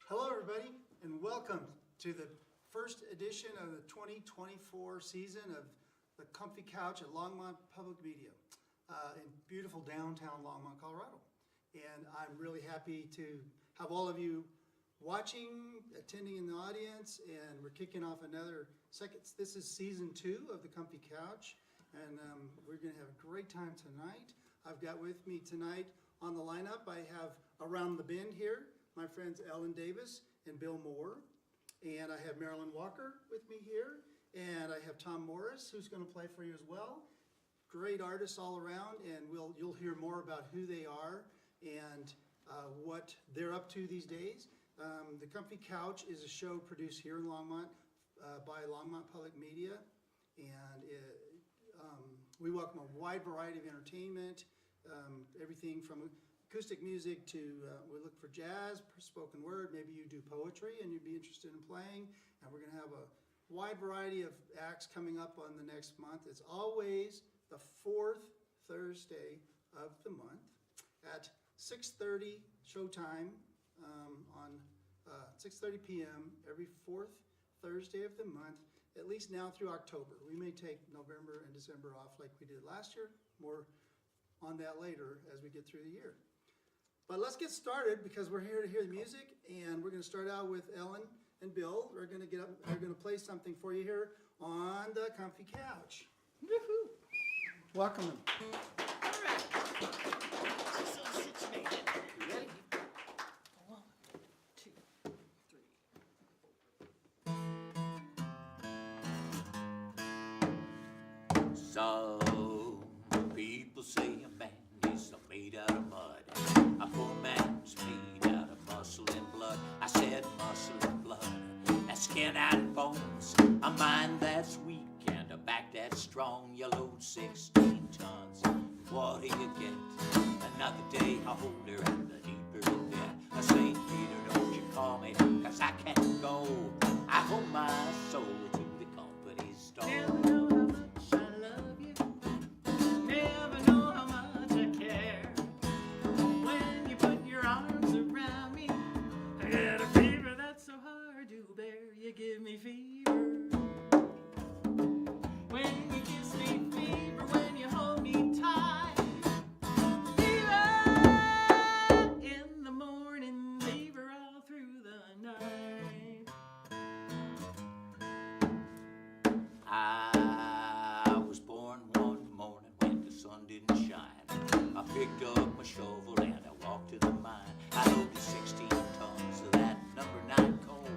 Hello, everybody, and welcome to the first edition of the 2024 season of the Comfy Couch at Longmont Public Media in beautiful downtown Longmont, Colorado. And I'm really happy to have all of you watching, attending in the audience, and we're kicking off another second. This is season 2 of the Comfy Couch, and we're going to have a great time tonight. I've got with me tonight on the lineup, I have around the bend here, my friends Ellen Davis and Bill Moore. And I have Marilyn Walker with me here. And I have Tom Morris, who's going to play for you as well. Great artists all around, and you'll hear more about who they are and what they're up to these days. The Comfy Couch is a show produced here in Longmont by Longmont Public Media. And we welcome a wide variety of entertainment, everything from acoustic music to, we look for jazz, spoken word, maybe you do poetry and you'd be interested in playing. And we're gonna have a wide variety of acts coming up on the next month. It's always the 4th Thursday of the month at 6:30 showtime on 6:30 p.m. every 4th Thursday of the month, at least now through October. We may take November and December off like we did last year. More on that later as we get through the year. But let's get started because we're here to hear the music, and we're going to start out with Ellen and Bill. We're going to get up. They're going to play something for you here on the Comfy Couch. Woohoo! Welcome them. All right. So situated. You ready? 1, 2, 3. Some people say a man is made out of mud. A poor man's made out of muscle and blood. I said muscle and blood. That skin and bones. A mind that's weak and a back that's strong. You load 16 tons. What do you get? Another day older and the deeper in debt. St. Peter, don't you call me, 'cause I can't go. I hold my soul to the company store. Never know how much I love you. Never know how much I care. When you put your arms around me, I get a fever that's so hard to bear. You give me fever. When you kiss me, fever. When you hold me tight, fever. In the morning, fever all through the night. I was born one morning when the sun didn't shine. I picked up my shovel and I walked to the mine. I loaded 16 tons of that number 9 coal.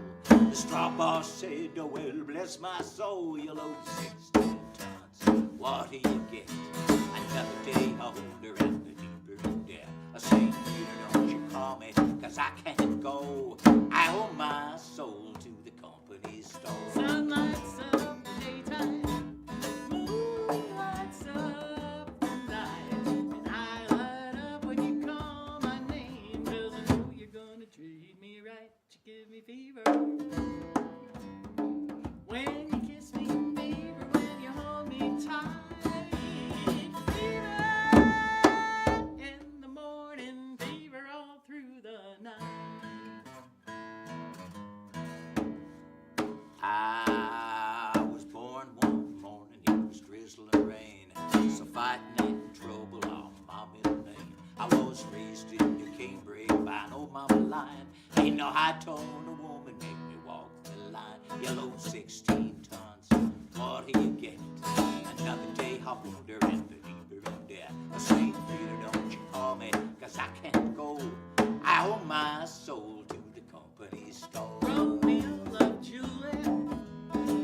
The straw boss said, oh, well, bless my soul, you load 16 tons. What do you get? Another day older and the deeper in debt. St. Peter, don't you call me, 'cause I can't go. I owe my soul to the company store. Sun lights up the daytime, moon lights up the night, and I light up when you call my name, 'cause I know you're gonna treat me right. You give me fever. When you kiss me, fever. When you hold me tight, fever. In the morning, fever all through the night. I was born one morning, it was drizzling rain. So fighting and trouble on my middle name. I was raised in New Cambridge by an old mama lion. Ain't no high-tone a woman make me walk the line. You load 16 tons, what do you get? Another day older and the deeper in debt. St. Peter, don't you call me, 'cause I can't go. I owe my soul to the company store. Romeo loved Juliet.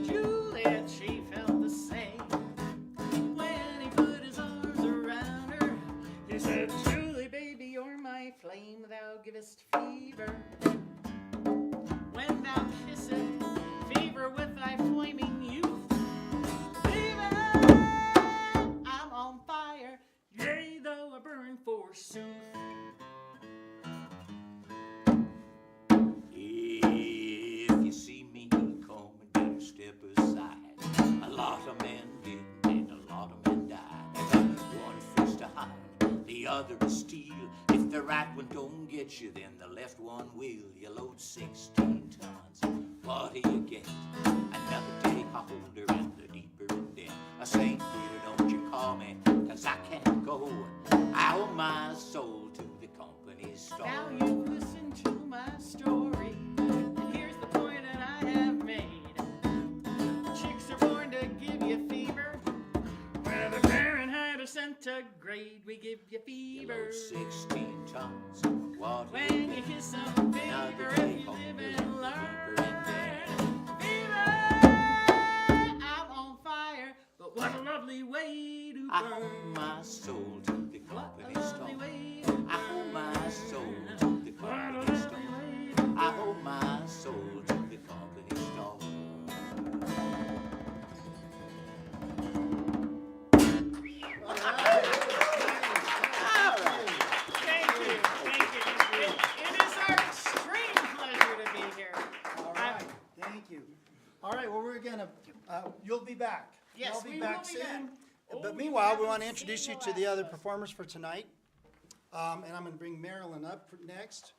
Juliet, she felt the same. When he put his arms around her, he said, Julie, baby, you're my flame. Thou givest fever. When thou kissest, fever with thy flaming youth. Fever, I'm on fire. Yea, though I burn forsooth. If you see me coming, better step aside. A lot of men didn't, and a lot of men died. They got one fist to hide, the other to steal. If the right one don't get puts you, then the left one wheel, you load 16 tons. What do you get? Another day holder and the deeper in debt. St. Peter, don't you call me, 'cause I can't go. I owe my soul to the company store. Now you've listened to my story, and here's the point that I have made. Chicks are born to give you fever, whether Fahrenheit or centigrade, we give you You fever. load 16 tons. What do When you you get? kiss some fever, Another if day you live holder and and learn. the deeper in debt. Fever, I'm on fire, but what a lovely way to I burn. owe my soul to the What a company lovely store. way to burn. I owe my soul to the What a company lovely store. way to I burn. owe my soul to the company store. Thank you, thank you. It is our extreme pleasure to be here. All right, thank you. All right, well, we're gonna, you'll be back. Yes, You'll we will be soon. back. Oh, But you meanwhile, we haven't want to seen introduce you the to the last other of us. performers for tonight. And I'm gonna bring Marilyn up next.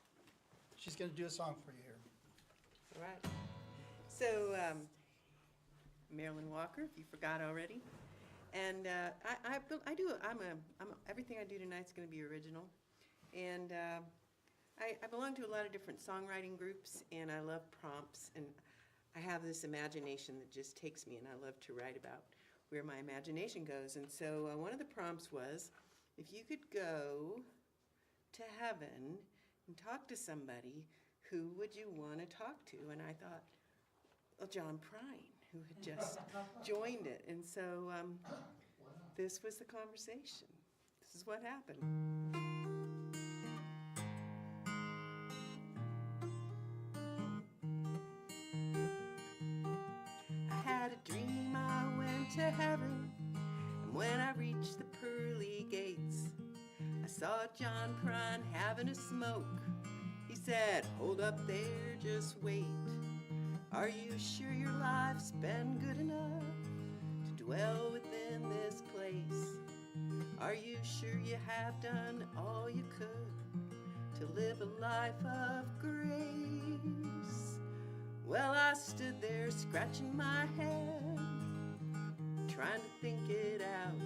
She's gonna do a song for you here. All right. So, Marilyn Walker, if you forgot already. And everything I do tonight's going to be original. And I belong to a lot of different songwriting groups, and I love prompts. And I have this imagination that just takes me, and I love to write about where my imagination goes. And so one of the prompts was, if you could go to heaven and talk to somebody, who would you want to talk to? And I thought, well, John Prine, who had just joined it. And so this was the conversation. This is what happened. I had a dream I went to heaven, and when I reached the pearly gates, I saw John Prine having a smoke. He said, hold up there, just wait. Are you sure your life's been good enough to dwell within this place? Are you sure you have done all you could to live a life of grace? Well, I stood there scratching my head, trying to think it out.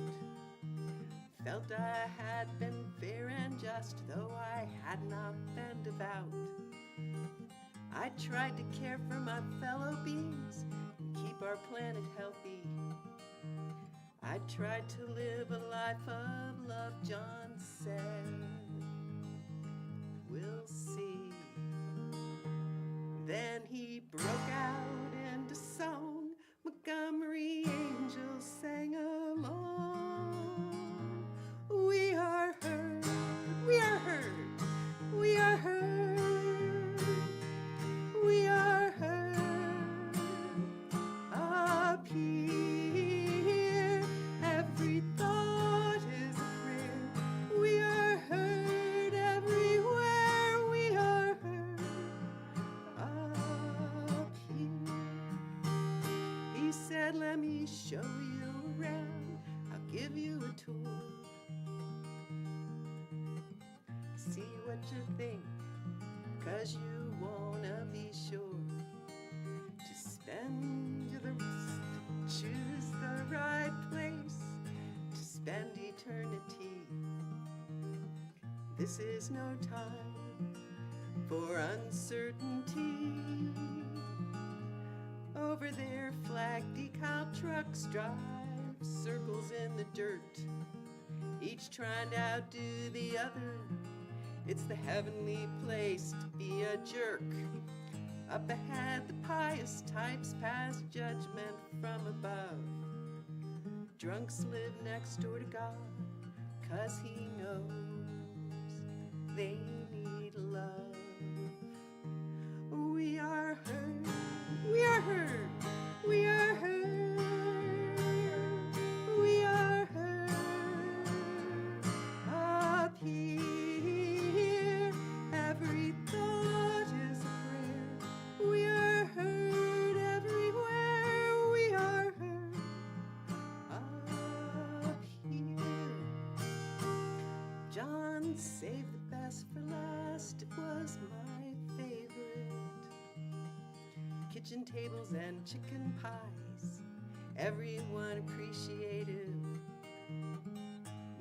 Felt I had been fair and just, though I had not been devout. I tried to care for my fellow beings and keep our planet healthy. I tried to live a life of love, John said. We'll see. Then he broke out into song. Montgomery angels sang along. We are heard, we are heard, we are heard, we are heard up here. Every thought is a prayer. We are heard everywhere. We are heard up here. He said, let me show you around. I'll give you a tour. See what you think, 'cause you wanna be sure to spend the rest, choose the right place to spend eternity. This is no time for uncertainty. Over there, flag decal trucks drive circles in the dirt, each trying to outdo the other. It's the heavenly place to be a jerk. Up ahead, the pious types pass judgment from above. Drunks live next door to God, 'cause he knows they need love. We are heard, we are heard, we are heard, we are heard up here. Every thought is a prayer. We are heard everywhere. We are heard up here. John saved the best for last. kitchen tables and chicken pies, everyone appreciative.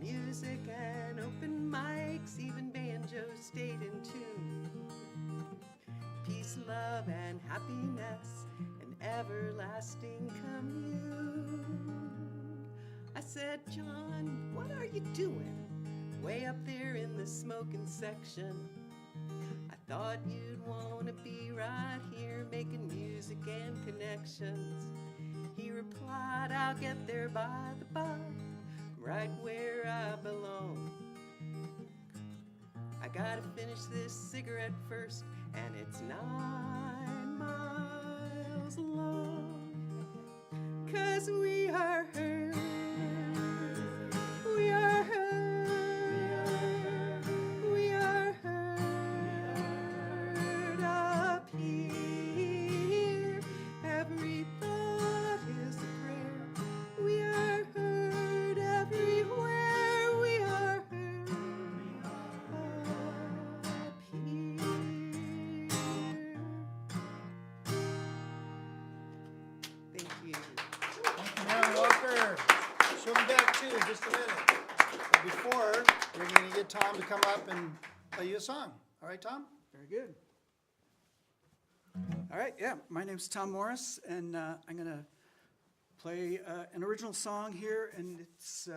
Music and open mics, even banjos stayed in tune. Peace, love, and happiness, an everlasting commune. I said, John, what are you doing way up there in the smoking section? I thought you'd want to be right here making music and connections. He replied, I'll get there by the bar, right where I belong. I gotta finish this cigarette first, and it's 9 miles long. 'Cause we are heard, we are heard, we are heard up here. Every thought is a prayer. We are heard everywhere. We are heard up here. Thank you. Mary Walker, she'll be back too in just a minute. But before, we're going to get Tom to come up and play you a song. All right, Tom? Very good. All right, yeah, my name's Tom Morris, and I'm going to play an original song here, and it's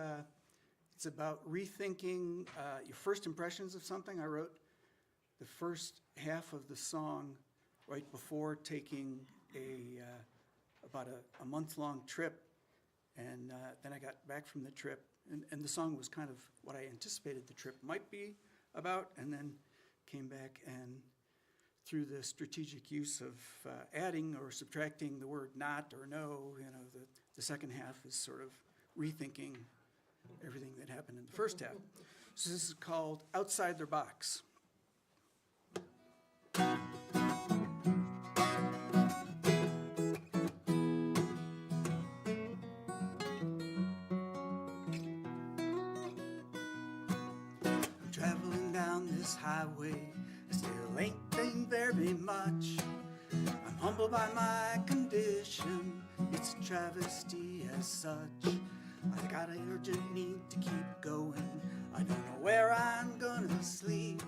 about rethinking your first impressions of something. I wrote the first half of the song right before taking about a month-long trip, and then I got back from the trip, and the song was kind of what I anticipated the trip might be about, and then came back and through the strategic use of adding or subtracting the word not or no, the second half is sort of rethinking everything that happened in the first half. So this is called Outside Their Box. I'm traveling down this highway, I still ain't think very much. I'm humbled by my condition, it's a travesty as such. I got an urgent need to keep going, I don't know where I'm gonna sleep,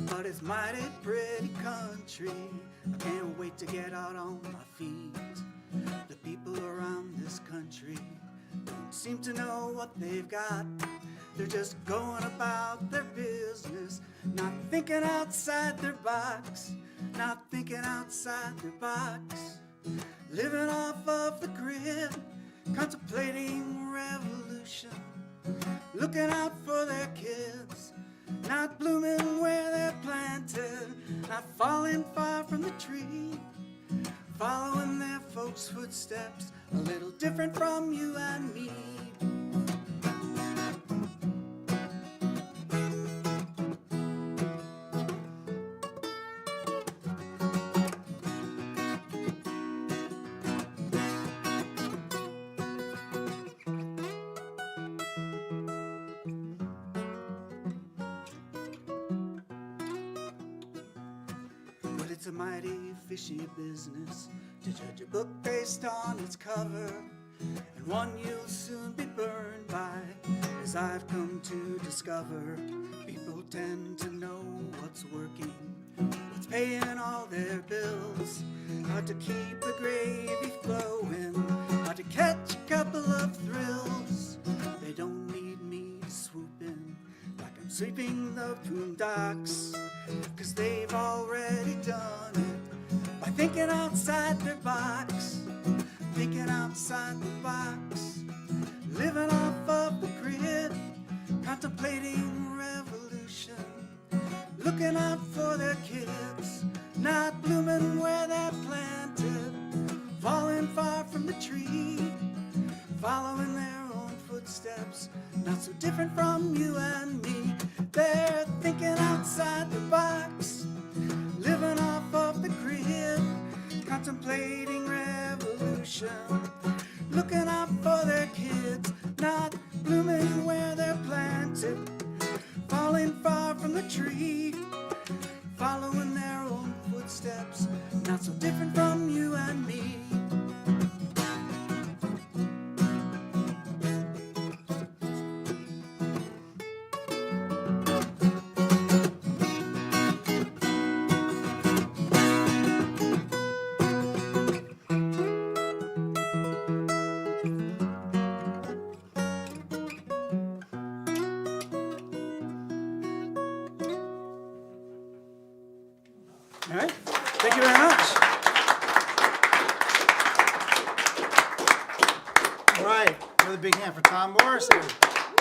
but it's mighty pretty country, I can't wait to get out on my feet. The people around this country don't seem to know what they've got. They're just going about their business, not thinking outside their box, not thinking outside their box. Living off of the grid, contemplating revolution, looking out for their kids, not blooming where they're planted, not falling far from the tree, following their folks' footsteps, a little different from you and me. But it's a mighty fishy business to judge a book based on its cover, and one you'll soon be burned by, as I've come to discover. People tend to know what's working, what's paying all their bills, how to keep the gravy flowing, how to catch a couple of thrills. They don't need me to swoop in like I'm sweeping the boondocks, 'cause they've already done it by thinking outside their box, thinking outside the box, living off of the grid, contemplating revolution, looking out for their kids, not blooming where they're planted, falling far from the tree, following their own footsteps, not so different from you and me. They're thinking outside the box, living off of the grid, contemplating revolution, looking out for their kids, not blooming where they're planted, falling far from the tree, following their own footsteps. footsteps, not so different from you and me. All right, thank you very much. All right, another big hand for Tom Morrison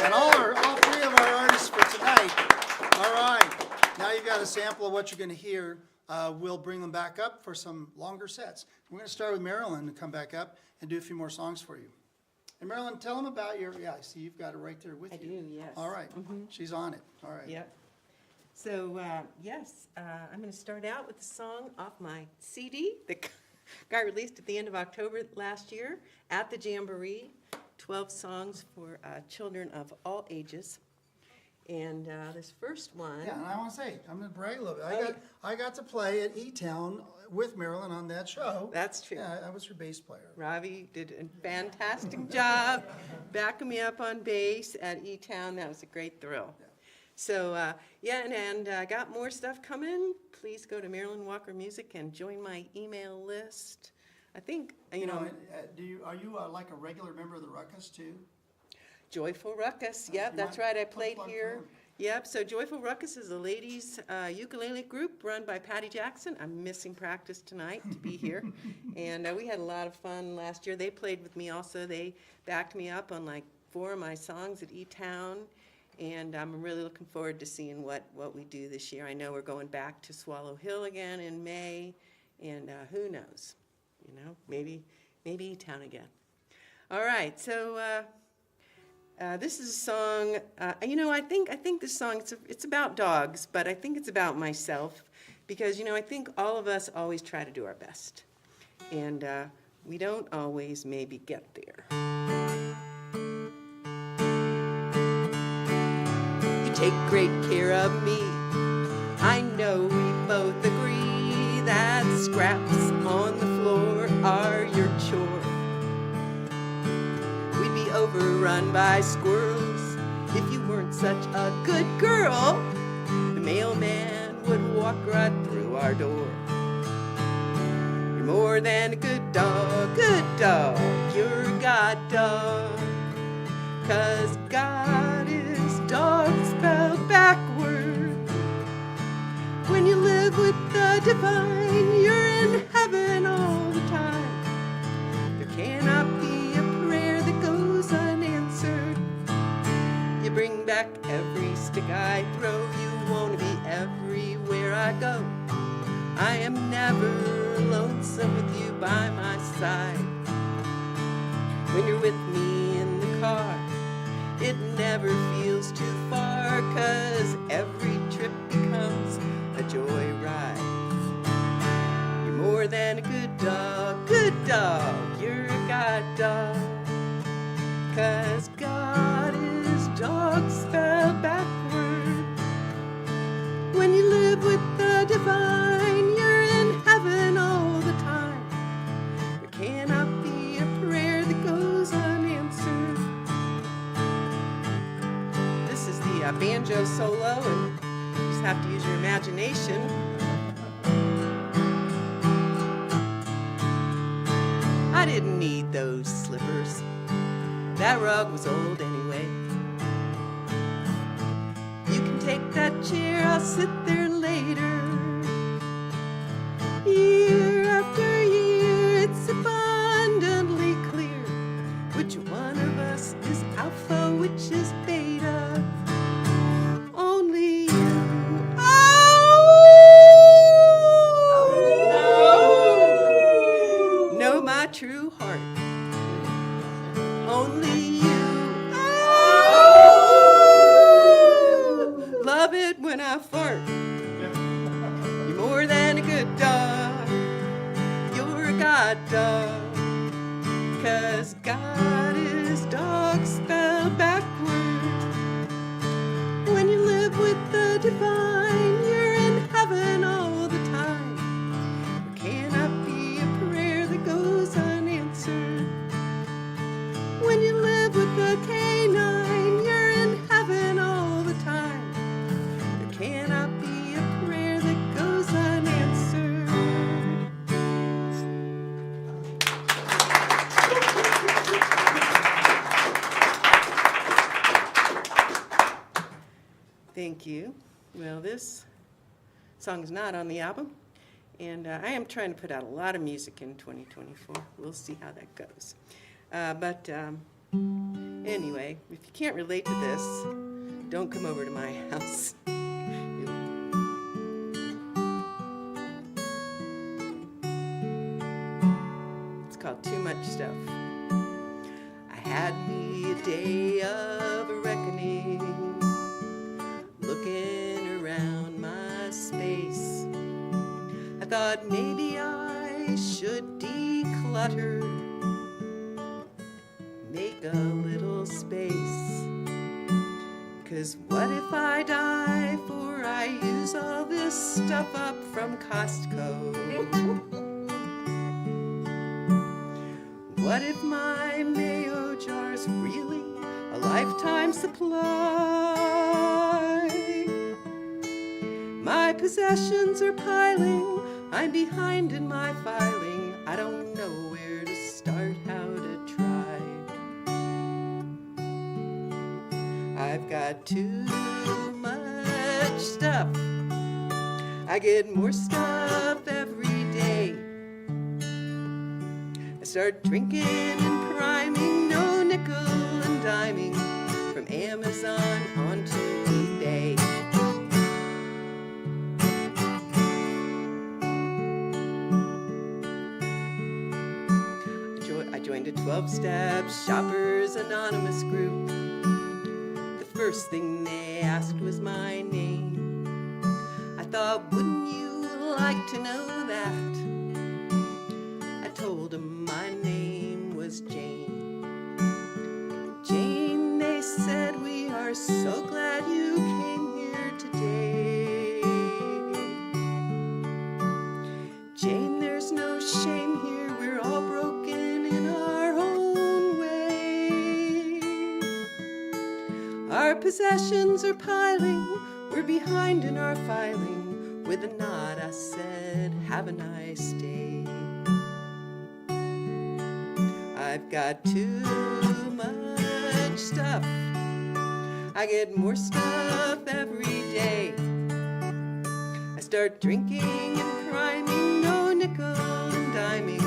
and all three of our artists for tonight. All right, now you've got a sample of what you're going to hear. We'll bring them back up for some longer sets. We're going to start with Marilyn to come back up and do a few more songs for you. And Marilyn, tell them about your, I see you've got it right there with you. I do, yes. All right, she's on it. All right. Yep. So, yes, I'm going to start out with a song off my CD that got released at the end of October last year at the Jamboree. 12 songs for children of all ages. And this first one. Yeah, and I want to say, I'm going to brag a little bit. I got to play at E-Town with Marilyn on that show. That's true. Yeah, I was her bass player. Robbie did a fantastic job backing me up on bass at E-Town. That was a great thrill. Yeah. So, yeah, and I got more stuff coming. Please go to Marilyn Walker Music and join my email list. I think, you know, Are you like a regular member of the Ruckus too? Joyful Ruckus, yep, you that's might right, I put a played plug for here. them. Yep, so Joyful Ruckus is a ladies' ukulele group run by Patty Jackson. I'm missing practice tonight to be here. And we had a lot of fun last year. They played with me also. They backed me up on like 4 of my songs at E-Town. And I'm really looking forward to seeing what we do this year. I know we're going back to Swallow Hill again in May. And who knows, you know, maybe E-Town again. All right, so this is a song, you know, I think this song, it's about dogs, but I think it's about myself because, you know, I think all of us always try to do our best. And we don't always maybe get there. You take great care of me. I know we both agree that scraps on the floor are your chore. We'd be overrun by squirrels if you weren't such a good girl. The mailman would walk right through our door. You're more than a good dog, you're a God dog. 'Cause God is dog spelled backward. When you live with the divine, you're in heaven all the time. There cannot be a prayer that goes unanswered. You bring back every stick I throw. You want to be everywhere I go. I am never lonesome with you by my side. When you're with me in the car, it never feels too far, 'cause every trip becomes a joyride. You're more than a good dog, you're a God dog. 'Cause God is dog spelled backward. When you live with the divine, you're in heaven all the time. There cannot be a prayer that goes unanswered. This is the banjo solo, and you just have to use your imagination. I didn't need those slippers. That rug was old anyway. You can take that chair, I'll sit there later. Year after year, it's abundantly clear which one of us is alpha, which is beta. Only you. Oh! Know my true heart. Only you. Oh! Love it when I fart. You're more than a good dog. You're a God dog. 'Cause God is dog spelled backward. When you live with the divine, you're in heaven all the time. you. Well, this song is not on the album, and I am trying to put out a lot of music in 2024. We'll see how that goes. Anyway, if you can't relate to this, don't come over to my house. It's called Too Much Stuff. I had me a day of reckoning, looking around my space. I thought maybe I should declutter, make a little space. 'Cause what if I die before I use all this stuff up from Costco? What if my mayo jar's really a lifetime supply? My possessions are piling, I'm behind in my filing. I don't know where to start, how to try. I've got too much stuff. I get more stuff every day. I start drinking and priming, no nickel and diming, from Amazon onto eBay. I joined a 12-step Shoppers Anonymous group. The first thing they asked was my name. I thought, wouldn't you like to know that? I told them my name was Jane. Jane, they said, we are so glad you came here today. Jane, there's no shame here, we're all broken in our own way. Our possessions are piling, we're behind in our filing. With a nod I said, have a nice day. I've got too much stuff. I get more stuff every day. I start drinking and priming, no nickel and diming,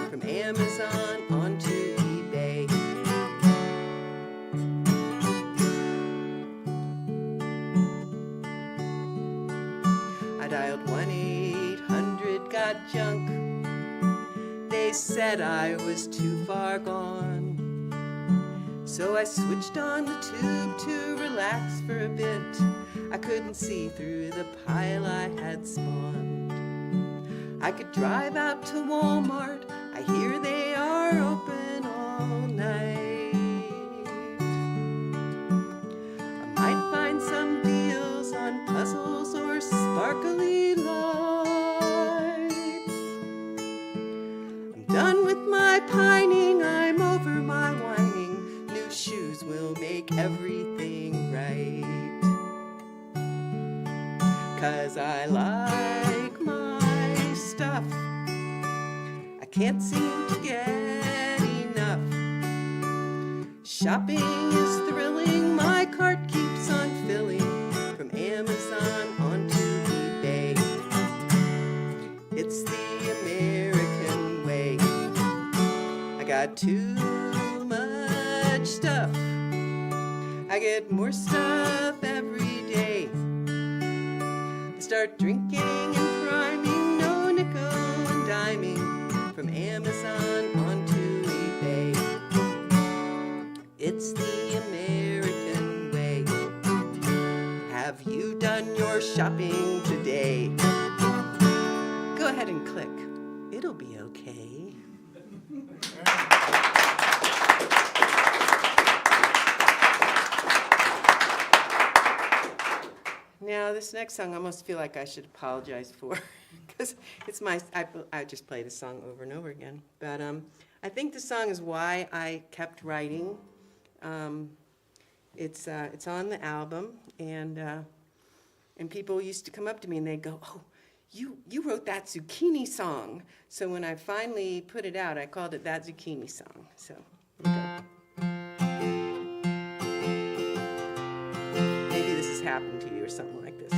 from Amazon onto eBay. I dialed 1-800-GOT-JUNK. They said I was too far gone. So I switched on the tube to relax for a bit. I couldn't see through the pile I had spawned. I could drive out to Walmart, I hear they are open all night. I might find some deals on puzzles or sparkly lights. I'm done with my pining, I'm over my whining. New shoes will make everything right. 'Cause I like my stuff, I can't seem to get enough. Shopping is thrilling, my cart keeps on filling, from Amazon onto eBay. It's the American way. I got too much stuff, I get more stuff every day. I start drinking and priming, no nickel and diming, from Amazon onto eBay. It's the American way. Have you done your shopping today? Go ahead and click. It'll be okay. Now, this next song I almost feel like I should apologize for, because it's I just play this song over and over again. But I think the song is why I kept writing. It's on the album, and people used to come up to me and they'd go, "Oh, you wrote that zucchini song." So when I finally put it out, I called it That Zucchini Song. So here we go. Maybe this has happened to you or goes something like this.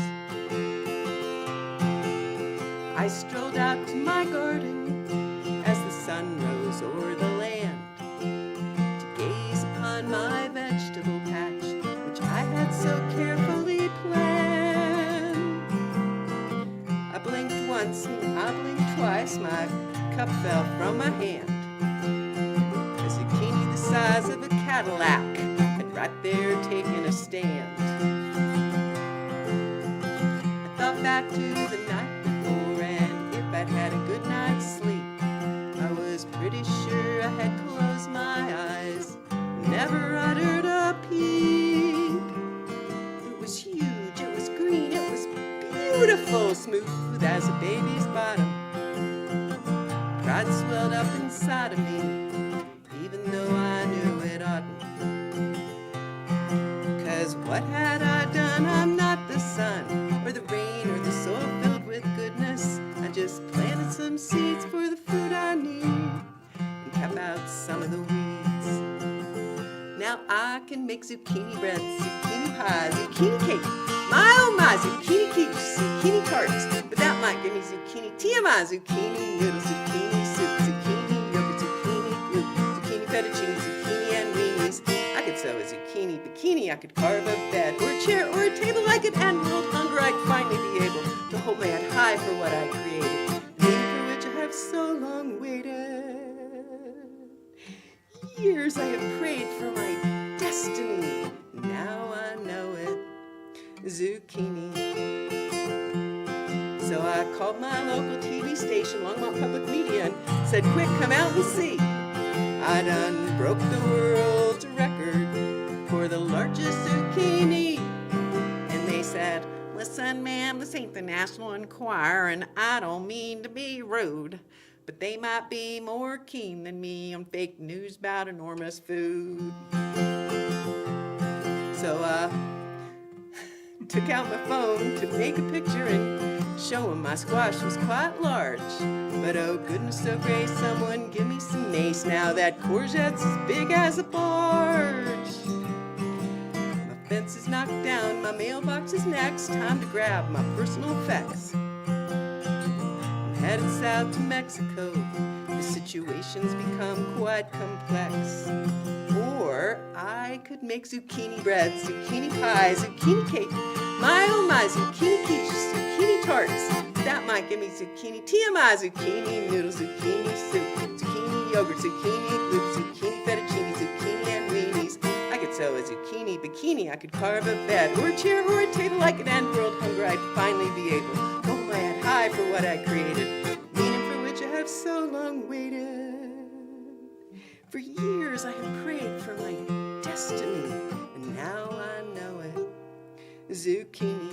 I strolled out to my garden as the sun rose o'er the land to gaze upon my vegetable patch, which I had so carefully planned. I blinked once and I blinked twice, my cup fell from my hand. A zucchini the size of a Cadillac had right there taken a stand. I thought back to the night before, and if I'd had a good night's sleep, I was pretty sure I had closed my eyes, never uttered a peep. It was huge, it was green, it was beautiful, smooth as a baby's bottom. Pride swelled up inside of me, even though I knew it oughtn't. 'Cause what had I done? I'm not the sun, or the rain, or the soil filled with goodness. I just planted some seeds for the food I need, and kept out some of the weeds. Now I can make zucchini bread, zucchini pie, zucchini cake. My oh my, zucchini quiche, zucchini tarts. But that might give me zucchini TMI, zucchini noodles, zucchini soup, zucchini yogurt, zucchini glue, zucchini fettuccine, zucchini and weenies. I could sew a zucchini bikini, I could carve a bed or a chair or a table like an end-world hunger. I'd finally be able to hold my head high for what I created, the meaning for which I have so long waited. Years I have prayed for my destiny, now I know it, zucchini. So I called my local TV station, Longmont Public Media, and said, quick, come out and see. I done broke the world's record for the largest zucchini. And they said, listen, ma'am, this ain't the National Enquirer, and I don't mean to be rude, but they might be more keen than me on fake news about enormous food. So I took out my phone to make a picture and show him my squash was quite large. But oh goodness so great, someone give me some mace now. That courgette's as big as a barge. My fence is knocked down, my mailbox is next. Time to grab my personal effects. I'm headed south to Mexico. The situation's become quite complex. Or I could make zucchini bread, zucchini pie, zucchini cake. My oh my, zucchini quiche, zucchini tarts. That might give me zucchini TMI, zucchini noodles, zucchini soup, zucchini yogurt, zucchini glue, zucchini fettuccine, zucchini and weenies. I could sew a zucchini bikini, I could carve a bed or a chair or a table like an end-world hunger. I'd finally be able to hold my head high for what I created, meaning for which I have so long waited. For years I have prayed for my destiny, and now I know it, zucchini.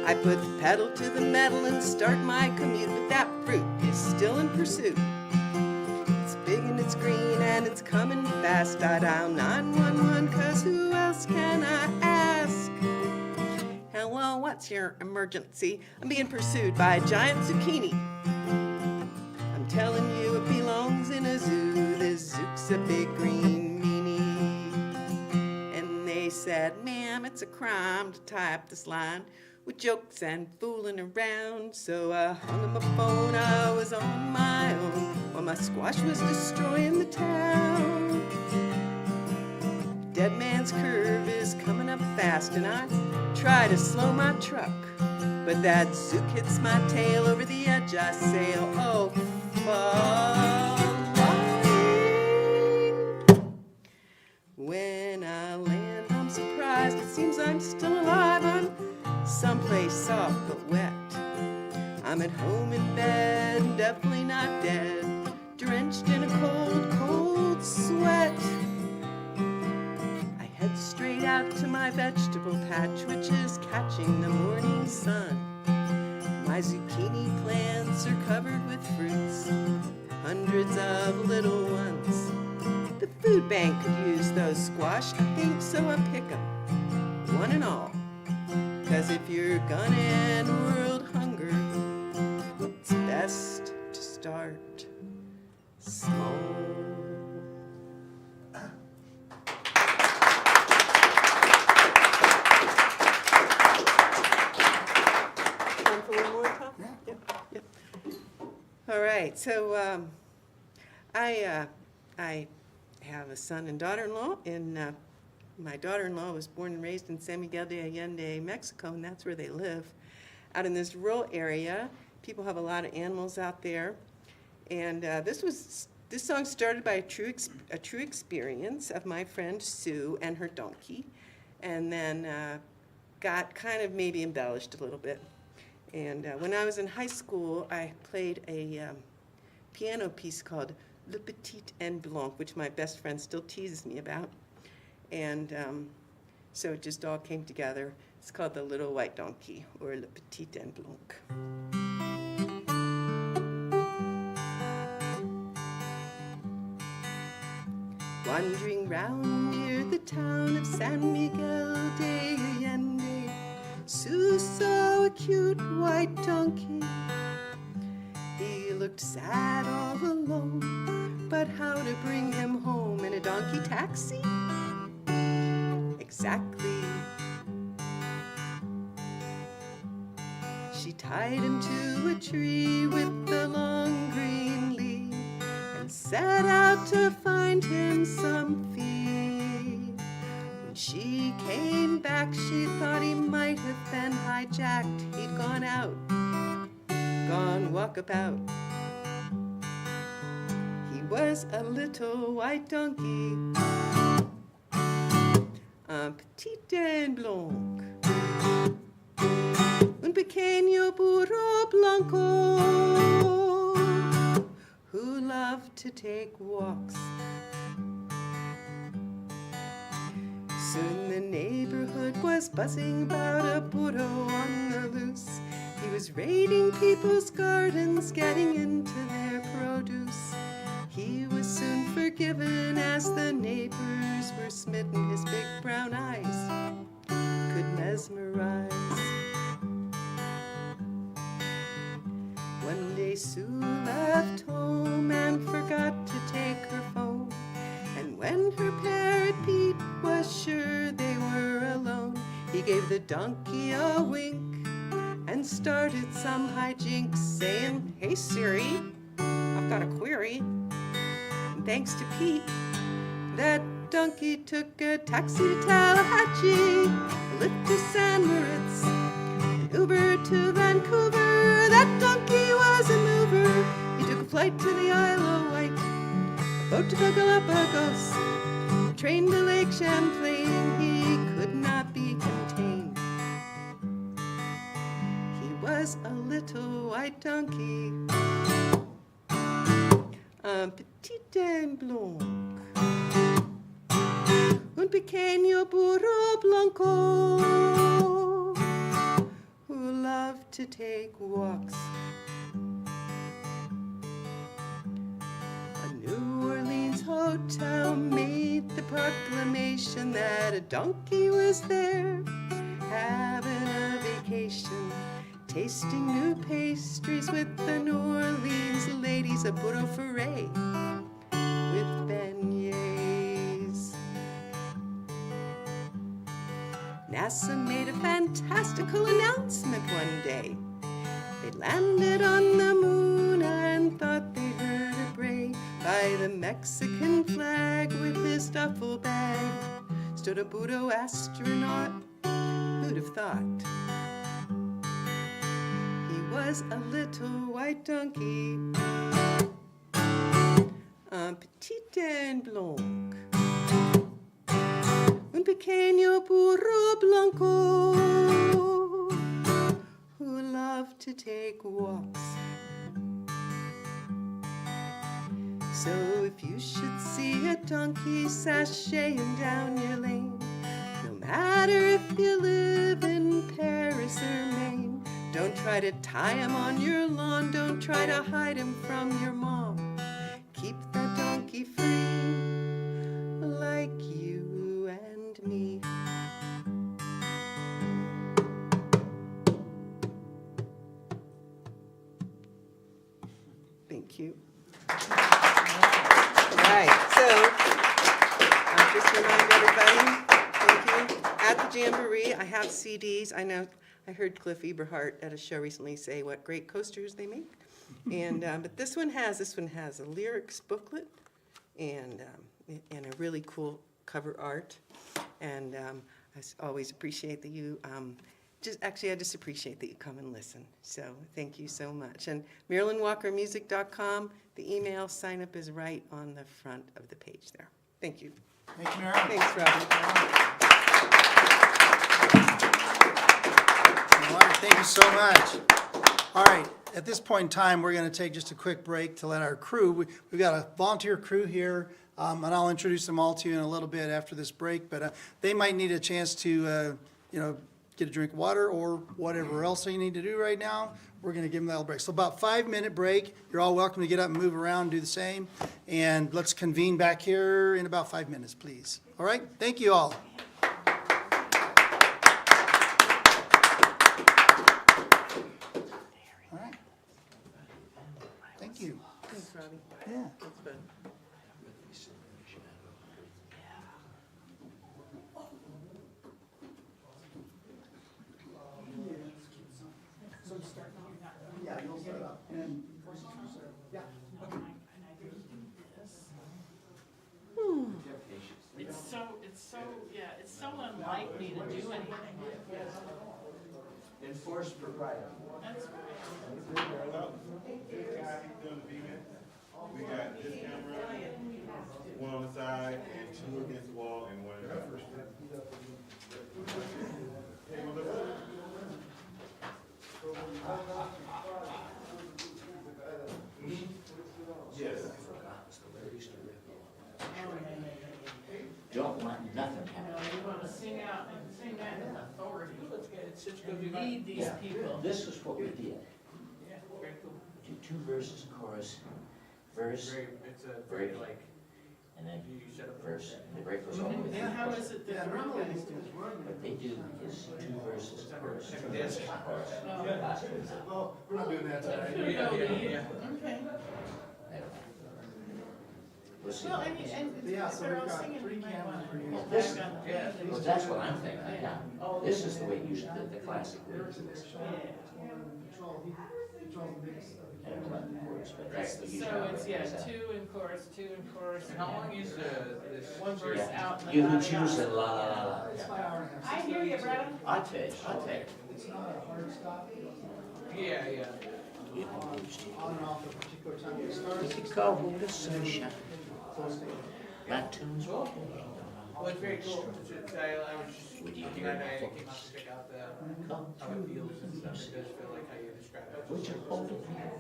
I put the pedal to the metal and start my commute, but that fruit is still in pursuit. It's big and it's green and it's coming fast. I dial 911, 'cause who else can I ask? Hello, what's your emergency? I'm being pursued by a giant zucchini. I'm telling you it belongs in a zoo. This zook's a big green meanie. And they said, ma'am, it's a crime to type this line with jokes and fooling around. So I hung up my phone, I was on my own while my squash was destroying the town. Dead man's curve is coming up fast and I try to slow my truck, but that zook hits my tail over the edge. I sail, oh, falling. When I land, I'm surprised. It seems I'm still alive. I'm someplace soft but wet. I'm at home in bed, definitely not dead, drenched in a cold, cold sweat. I head straight out to my vegetable patch, which is catching the morning sun. My zucchini plants are covered with fruits, hundreds of little ones. The food bank could use those squash, I think, so I pick them, one and all. 'Cause if you're gonna end world hunger, it's best to start small. All right, so I have a son and daughter-in-law, and my daughter-in-law was born and raised in San Miguel de Allende, Mexico, and that's where they live. Out in this rural area, people have a lot of animals out there, and this song started by a true experience of my friend Sue and her donkey, and then got kind of maybe embellished a little bit. And when I was in high school, I played a piano piece called Le Petit and Blanc, which my best friend still teases me about. And so it just all came together. It's called The Little White Donkey, or Le Petit and Blanc. Wandering round near the town of San Miguel de Allende, Sue saw a cute white donkey. He looked sad all alone, but how to bring him home in a donkey taxi? Exactly. She tied him to a tree with the long green leaf and set out to find him some feed. When she came back, she thought he might have been hijacked. He'd gone out, gone walkabout. He was a little white donkey, un petit and blanc, un pequeño burro blanco, who loved to take walks. Soon the neighborhood was buzzing about a burro on the loose. He was raiding people's gardens, getting into their produce. He was soon forgiven as the neighbors were smitten. His big brown eyes could mesmerize. One day Sue left home and forgot to take her phone. And when her parrot Pete was sure they were alone, he gave the donkey a wink and started some hijinks, saying, "Hey Siri, I've got a query." And thanks to Pete, that donkey took a taxi to Tallahatchie, a lift to San Moritz, an Uber to Vancouver. That donkey was a mover. He took a flight to the Isle of Wight, a boat to the Galapagos, a train to Lake Champlain. He could not be contained. He was a little white donkey, un petit and blanc, un pequeño burro blanco, who loved to take walks. A New Orleans hotel made the proclamation that a donkey was there, having a vacation, tasting new pastries with the New Orleans ladies, a burro foray with beignets. NASA made a fantastical announcement one day. They landed on the moon and thought they heard a bray. By the Mexican flag with his duffel bag stood a burro astronaut. Who'd have thought? He was a little white donkey, un petit and blanc, un pequeño burro blanco, who loved to take walks. So if you should see a donkey sashaying down your lane, no matter if you live in Paris or Maine, don't try to tie him on your lawn, don't try to hide him from your mom. Keep that donkey free, like you and me. Thank you. All right, so I'll just remind everybody, thank you. At the Jamboree, I have CDs. I heard Cliff Eberhardt at a show recently say what great coasters they make. And, but this one has a lyrics booklet and a really cool cover art. And always appreciate that you, I just appreciate that you come and listen. So thank you so much. And MarilynWalkerMusic.com, the email sign up is right on the front of the page there. Thank you. Thank you, Marilyn. Thanks, Robbie. All right, thank you so much. All right, at this point in time, we're going to take just a quick break to let our crew, we've got a volunteer crew here, and I'll introduce them all to you in a little bit after this break, but they might need a chance to, get a drink of water or whatever else they need to do right now. We're going to give them that little break. So about 5-minute break. You're all welcome to get up and move around and do the same. And let's convene back here in about 5 minutes, please. All right? Thank you all. All right. Thank you. Thanks, Robbie. Yeah. That's fun. Yeah, you'll start up. And yeah. It's so unlike me to do anything. Enforced propriety. That's right. We got this camera, one on the side, and two against the wall, and one in the first. Yes. Don't want nothing You happening. want to sing out and sing that in authority. And lead these people. This is what we did. Yeah, very cool. Do 2 verses, chorus, verse, It's a break, like, and then you set up verse, and the break goes all the way and through. how is it that the rock guys do it? What they do is 2 verses, chorus, 2 Yes. verses, chorus. Oh, we're not doing that tonight. Okay. We'll see. Well, and Yeah, if so they're we've all got singing, 3 we might cameras want for to you. pull This- back on the Well, that's what I'm thinking, yeah. This is the way you should, the classic way. There's an extra control, he controls the mix. And 11 chords, but that's the usual. So it's, yeah, way. 2 in chorus, 2 in chorus. And how long is this? One verse Yeah. out. and You then who out. choose the la la la la. It's 5 hours and a half. I hear you, brother. I take. It's not a hard stop. Yeah, yeah. You who choose the- On and off at a particular time. It starts. If you go with the sunshine, Close to it. my tunes will play. Well, it's very cool. I was just Would you looking hear at my it, I came out voice? to check out Come how it through, feels and stuff. It does feel like how you describe it. would you hold it here?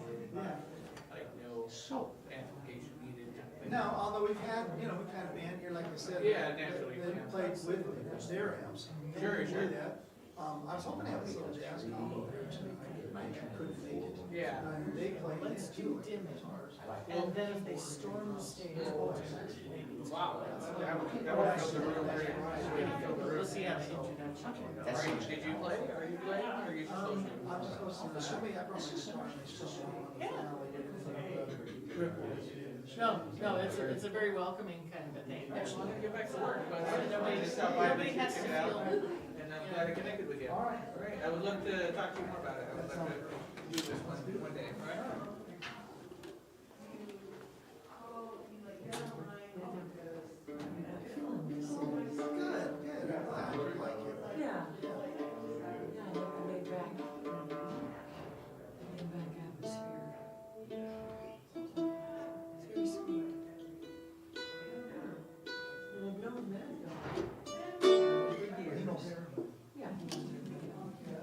Like no So, amplification needed kind of thing. No, although we've had a band here, like I said. Yeah, naturally, They yeah. played with their amps. Sure, They sure. do that. I was hoping to have a little jazz combo there tonight. I couldn't make it. Yeah. They played. Let's do dim it. And then if they storm the stage, maybe. Wow, that would feel the real great. We'll see how the introduction. that's Did you play? Are you playing? Or are you just listening? I'm just listening to somebody, I brought my guitar and they still No, it's a very welcoming kind of a thing. I'm gonna get back to work, but Nobody- I just stopped by nobody to has check to it out. feel- And I'm glad I connected with you. All right. I would love to talk to you more about it. I would love to do this one day, all right? Yeah. Yeah, I like the laid back atmosphere. It's very sweet. And I've known that dog for years. Yeah. He's a good guy.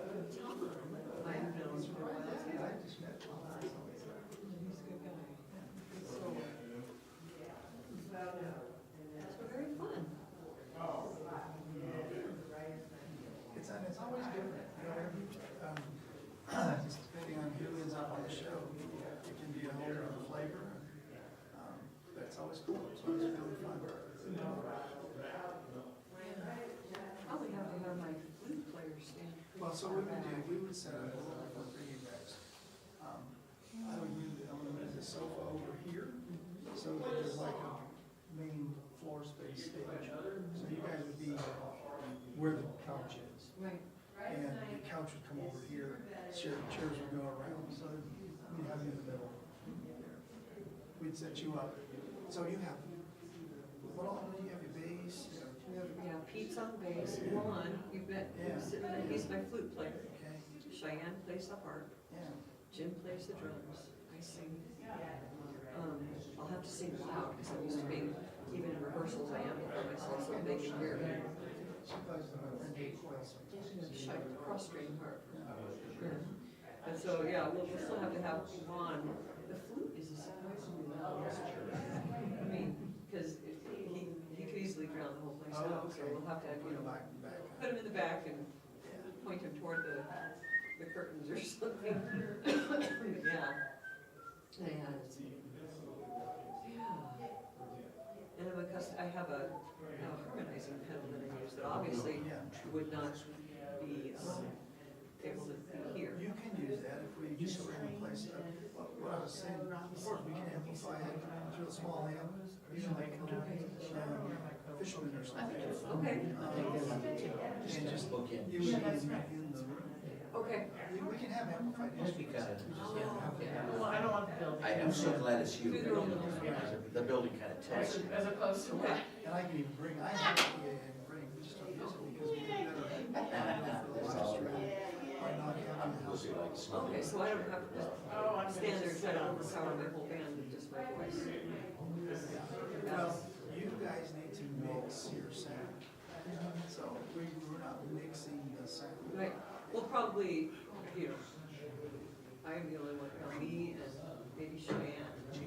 Good soul. So very fun. It's always different, just depending on who ends up on the show, it can be a whole different flavor. But it's always cool, it's always really fun. Probably have to have my flute player stand. Well, so what we would set up a little different for you guys. I'm gonna move the sofa over here, so that there's like a main floor space stage. So you guys would be where the couch is. Right. And the couch would come over here, chairs would go around, so you have you in the middle. set you up. So you have, what all, you have your bass, Yeah, Pete's on bass, Juan, you bet, Yeah. he's sitting there, he's my flute player. okay, Cheyenne plays the harp, yeah. Jim plays the drums, I sing. I'll have to sing loud, because I'm used to being, even in rehearsals, I amplify myself so they can hear me. She plays the Cross string harp. Yeah. And so, yeah, we'll still have to have Juan. The flute is a surprisingly loud instrument. I mean, because he could easily drown the whole place out, so we'll have to, put him in the back and point him toward the curtains or something. Yeah. And I'm accustomed, I have a harmonizing pedal that I use that obviously would not be able to be here. You can use that if we just ran a place. What I was saying before, we can amplify it through a small amp, even like Fisherman or something. Okay. And just, you would be in the room. Okay. We can have amplified instruments. Well, I don't want the building. I'm so glad it's you. Through the room. The building kind of tells you. As opposed to what? And I can even bring, I have to bring, just don't use it because we have better for the orchestra or not having the house. Okay, so I don't have to stand there and try to overpower my whole band with just my voice. Well, you guys need to mix your sound. So we're not mixing the sound. Right, well, probably, I'm the only one, me and maybe Cheyenne. We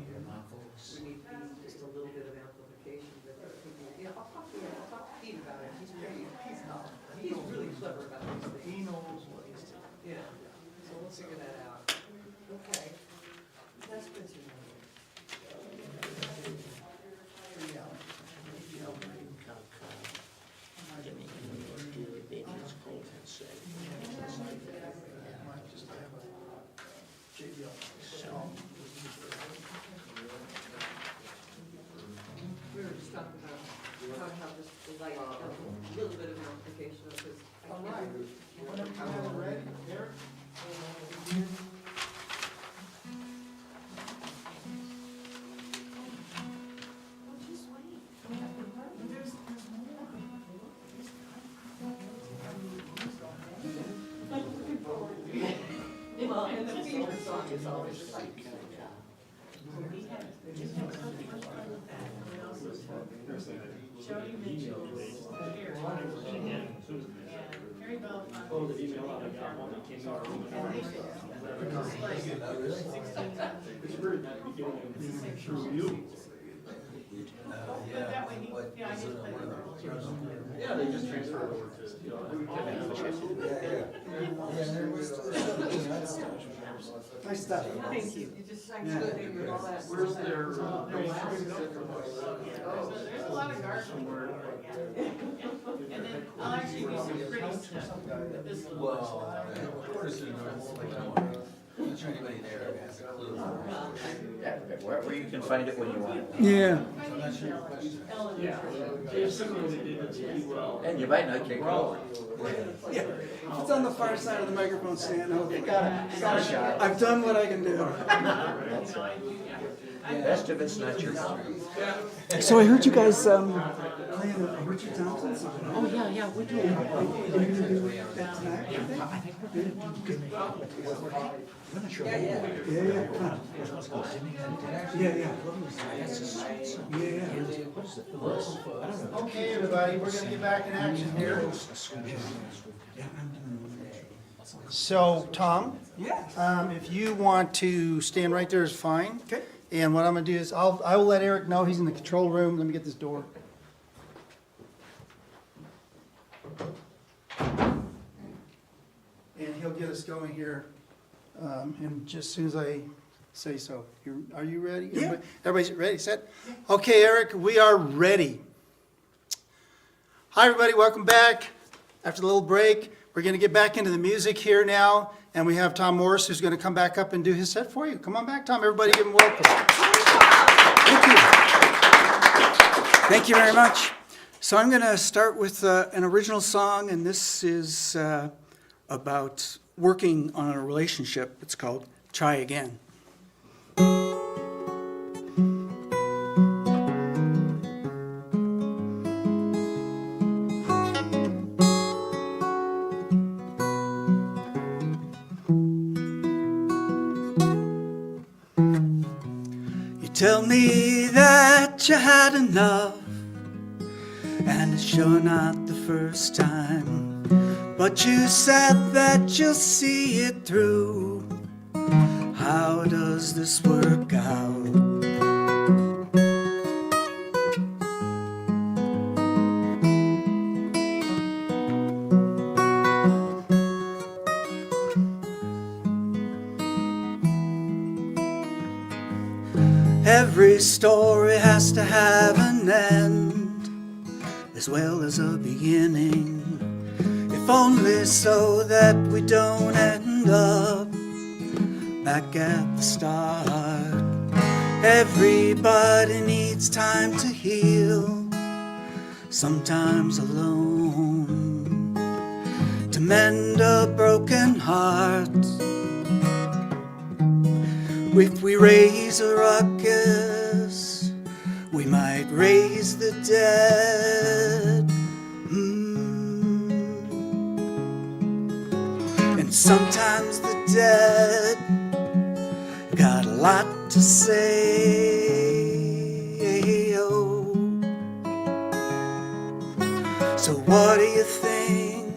need just a little bit of amplification, but I'll talk to Pete about it, he's really clever about these things. He knows what he's doing. Yeah, so we'll figure that out. Okay, that's good to know. We were just talking about how to have this light, a little bit of amplification, because I All can't. right, whenever you have it ready, Eric? Well, and the fever song is always like. Jody mentioned here. Harry Bell. Oh, the email I got one that came out. It's weird that beginning through you. But that way he, yeah, I did play. Yeah, they just transferred over Nice stuff. Thank you. You just sang something with all that. Where's their? There's a lot of garden work. And then I'll actually do some pretty stuff with this little. Well, of course, I'm sure anybody there has a clue. Wherever you can find it when you want it. Yeah. Yeah, they similarly did it pretty well. And you might not get called. Yeah. If it's on the far side of the microphone stand, You got a shot. I've done what I can do. Best of it's not your fault. So I heard you guys playing Richard Thompson song. Oh, yeah, we do. Are you gonna do that tonight? I think we're gonna do good. I'm not sure. Yeah, yeah. Yeah, yeah. Yeah. Okay, everybody, we're gonna get back in action here. So, Tom? Yeah. If you want to stand right there is fine. Okay. And what I'm gonna do is, I will let Eric know he's in the control room. Let me get this door. And he'll get us going here, and just as soon as I say so. Are you ready? Yeah. Everybody's ready, set? Okay, Eric, we are ready. Hi, everybody, welcome back. After the little break, we're gonna get back into the music here now, and we have Tom Morris who's gonna come back up and do his set for you. Come on back, Tom, everybody give him welcome. Thank you. Thank you very much. So I'm gonna start with an original song, and this is about working on a relationship. It's called Try Again. tell me that you had enough, and it's sure not the first time. But you said that you'll see it through. How does this work out? Every story has to have an end, as well as a beginning, if only so that we don't end up back at the start. Everybody needs time to heal, sometimes alone, to mend a broken heart. If we raise a ruckus, we might raise the dead. And sometimes the dead got a lot to say. Oh. So what do you think?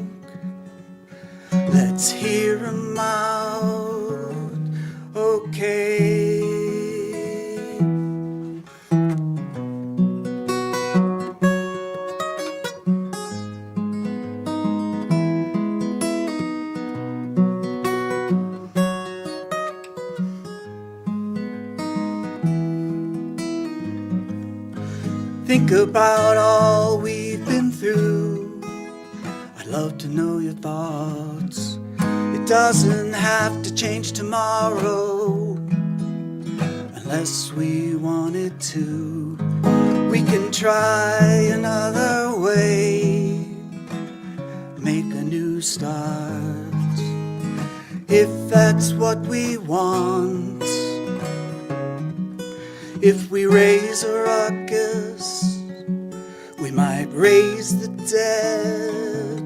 Let's hear 'em out. Okay. Think about all we've been through. I'd love to know your thoughts. It doesn't have to change tomorrow unless we want it to. We can try another way, make a new start, if that's what we want. If we raise a ruckus, we might raise the dead.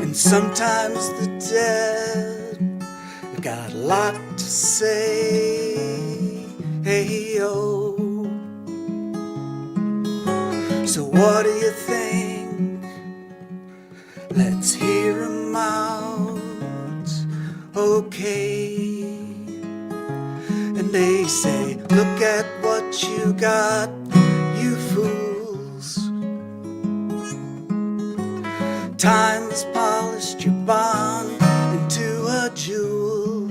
And sometimes the dead got a lot to say. Hey, oh. So what do you think? Let's hear 'em out. Okay. And they say, look at what you got, you fools. Time has polished your bond into a jewel.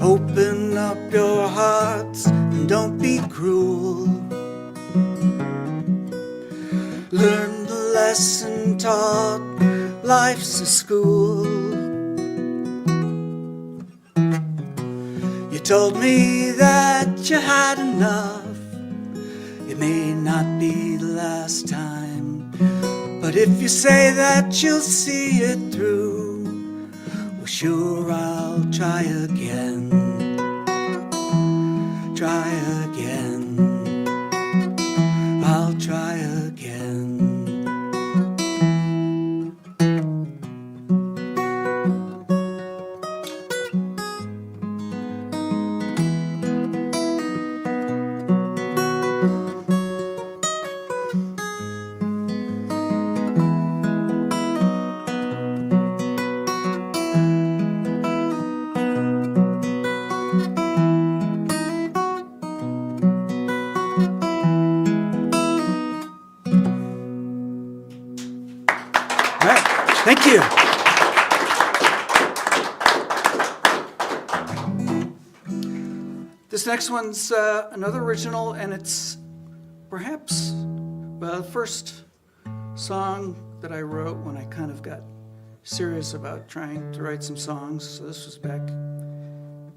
Open up your hearts and don't be cruel. Learn the lesson taught, life's a school. You told me that you had enough. It may not be the last time, but if you say that you'll see it through, well, sure, I'll try again. Try again. I'll try again. Thank you. This next one's another original, and it's perhaps the first song that I wrote when I kind of got serious about trying to write some songs. So this was back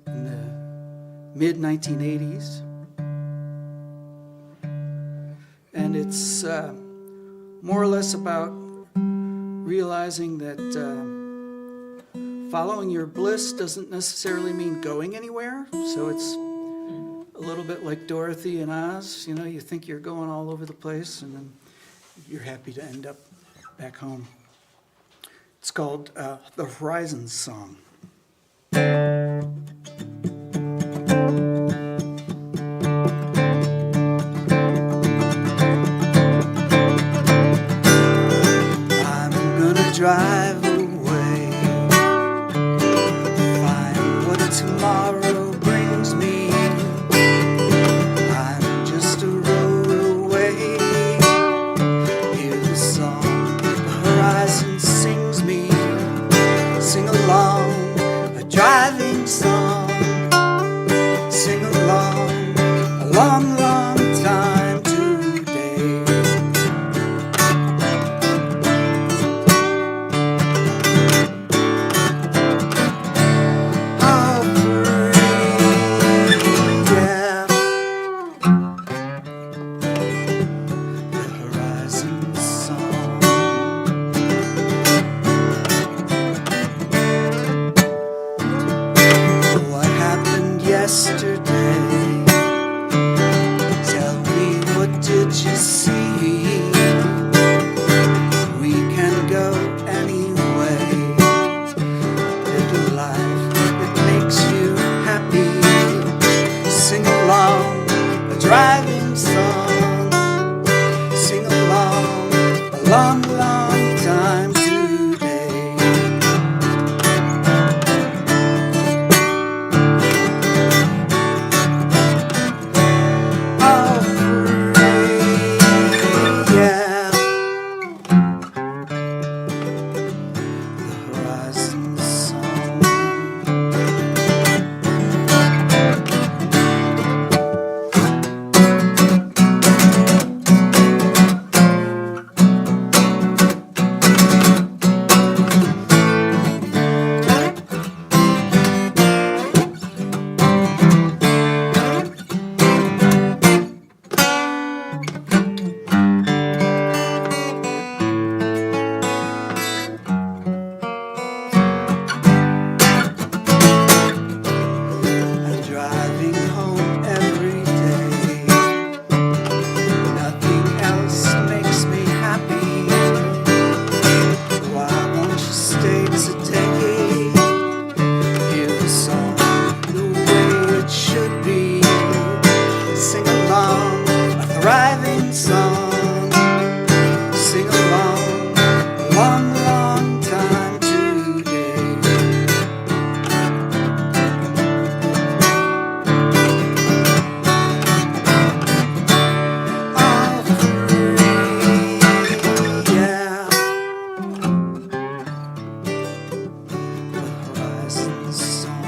in the mid-1980s. And it's more or less about realizing that following your bliss doesn't necessarily mean going anywhere. So it's a little bit like Dorothy and Oz. You know, you think you're going all over the place, and then you're happy to end up back home. It's called The Horizons Song. I'm gonna drive away, find what tomorrow brings me. I'm just a road away. Hear the song the horizon sings me. Sing along, a driving song. Sing along, a long, long time today. How free, yeah. The horizon song. What happened yesterday? Tell me, what did you see? We can go anyway. Live a life that makes you happy. Sing along, a driving song. Sing along, a long, long time today. Oh, free, yeah. The horizon song. I'm driving home every day. Nothing else makes me happy. Why won't you stay today? Hear the song the way it should be. Sing along, a thriving song. Sing along, a long, long time today. All free, yeah. The horizon song.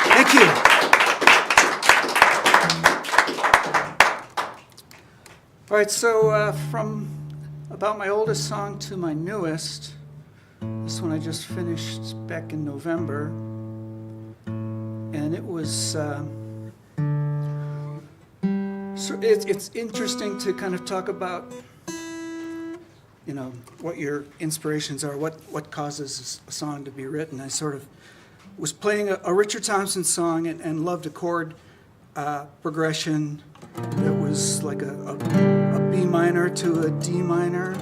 Thank you. All right, so from about my oldest song to my newest, this one I just finished back in November, and it was, so it's interesting to kind of talk about, you know, what your inspirations are, what causes a song to be written. I sort of was playing a Richard Thompson song and loved a chord progression that was like a B minor to a D minor,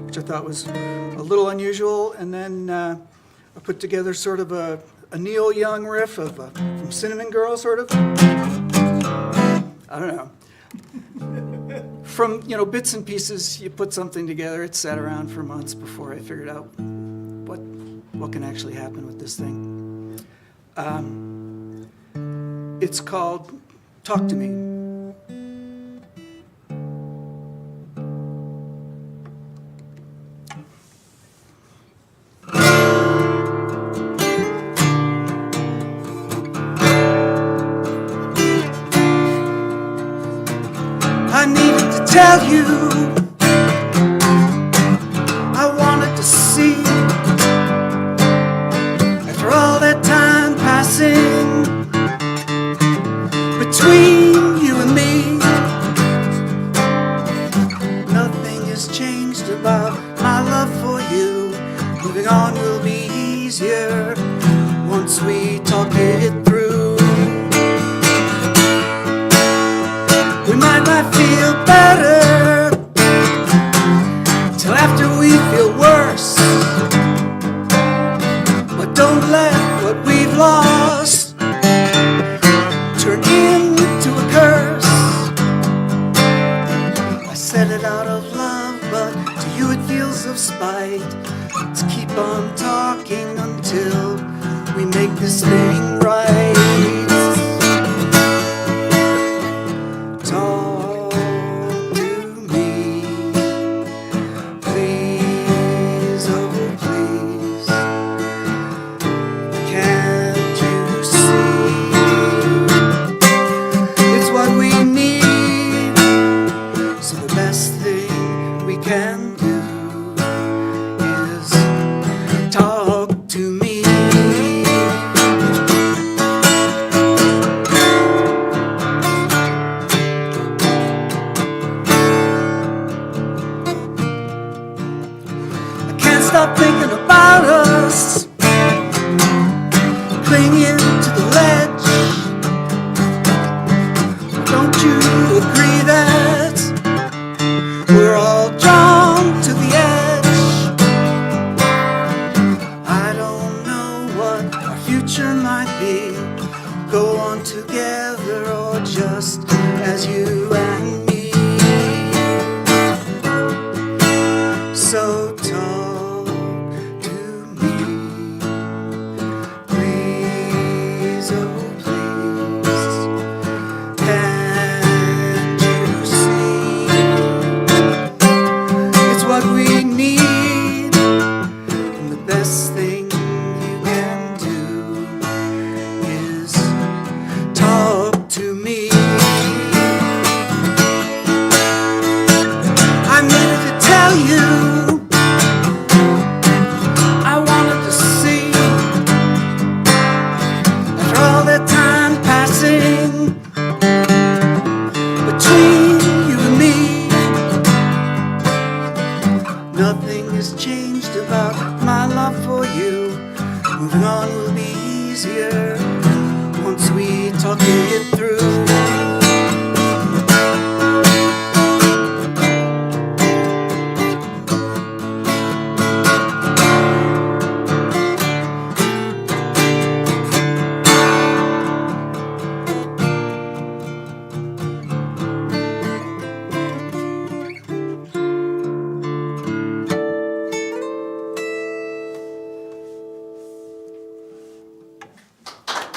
which I thought was a little unusual. And then I put together sort of a Neil Young riff of from Cinnamon Girl, sort of. I don't know. From, you know, bits and pieces, you put something together. It sat around for months before I figured out what can actually happen with this thing. It's called Talk to Me. I needed to tell you, I wanted to Moving on will be easier once we talk it through. We might not feel better till after we feel worse, but don't let what we've lost turn into a curse. I said it out of love, but to you it feels of spite. Let's keep on talking until we make this thing right. Talk to me, please, oh please. Can't you see? It's what we need. So the best thing we can do is talk to me. I can't stop thinking about us clinging to the ledge. Don't you agree that we're all drawn to the edge? I don't know what our future might be. Go on together or just as you and me. So talk to me, please, oh please. Can't you see? It's what we need, and the best thing you can do is talk to me. I needed to tell you, I wanted to see. After all that time passing between you and me, nothing has changed about my love for you. Moving on will be easier once we talk it through.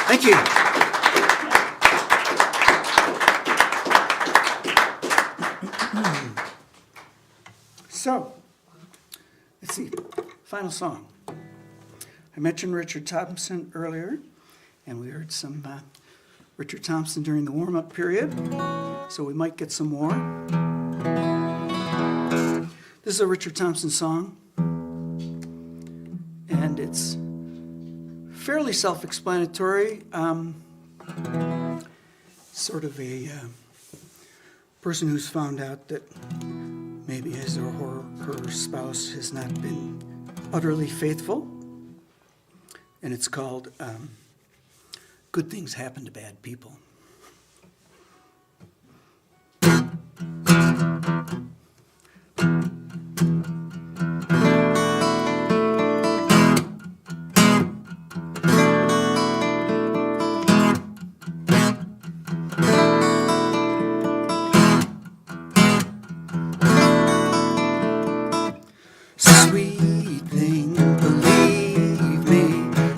Thank you. So, let's see, final song. I mentioned Richard Thompson earlier, and we heard some Richard Thompson during the warm-up period, so we might get some more. This is a Richard Thompson song, and it's fairly self-explanatory. Sort of a person who's found out that maybe his or her spouse has not been utterly faithful. And it's called Good Things Happen to Bad People. Sweet thing, believe me,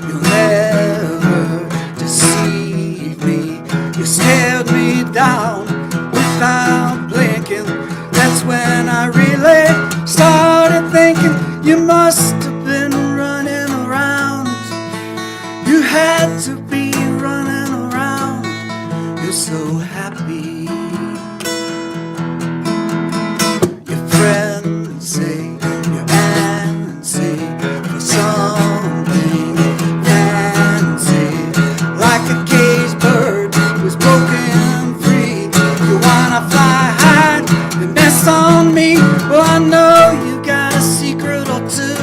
you'll never deceive me. You stared me down without blinking. That's when I really started thinking you must have been running around. You had to be running around. You're so happy. Your friends say you're antsy for something fancy, like a caged bird who's broken free. You wanna fly high and mess on me. Well, I know you got a secret or two.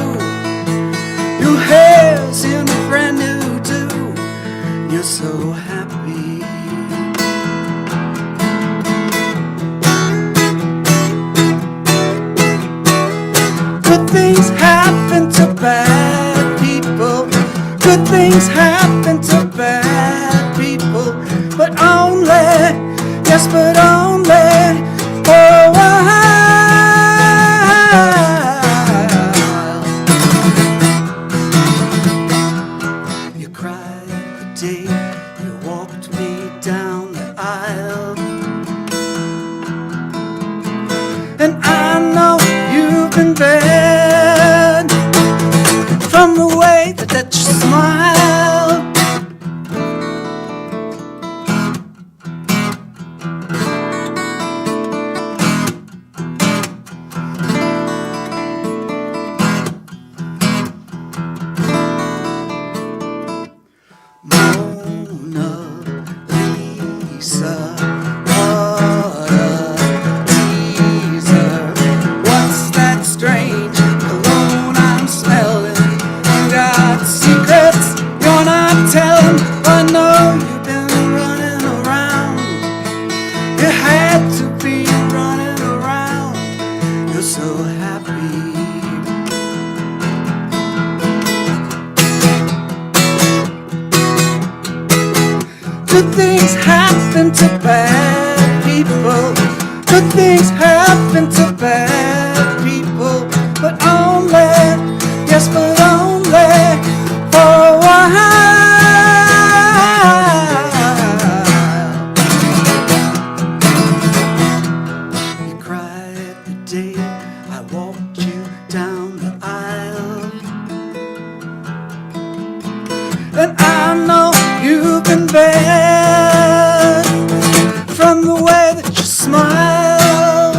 things happen to bad people, but only, yes, but only for a while. You cried the day you walked me down the aisle, and I know you've been bad from the way that you smiled. Mona Lisa, what a teaser. What's that strange cologne I'm smelling? You got secrets you're not telling. I know you've been running around. You had to be running around. You're so happy. Good things happen to bad people. Good things happen to bad people, but only, yes, but only for a while. You cried the day I walked you down the aisle, and I know you've been bad from the way that you smile.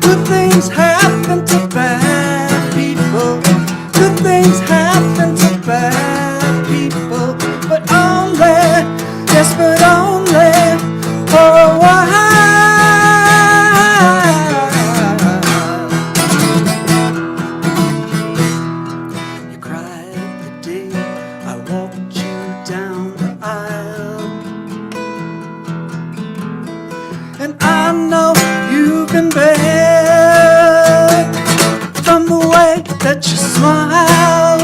Good things happen to bad people. Good things happen to bad people, but only, yes, but only for a while. You cried the day I walked you down the aisle, and I know you've been bad from the way that you smile.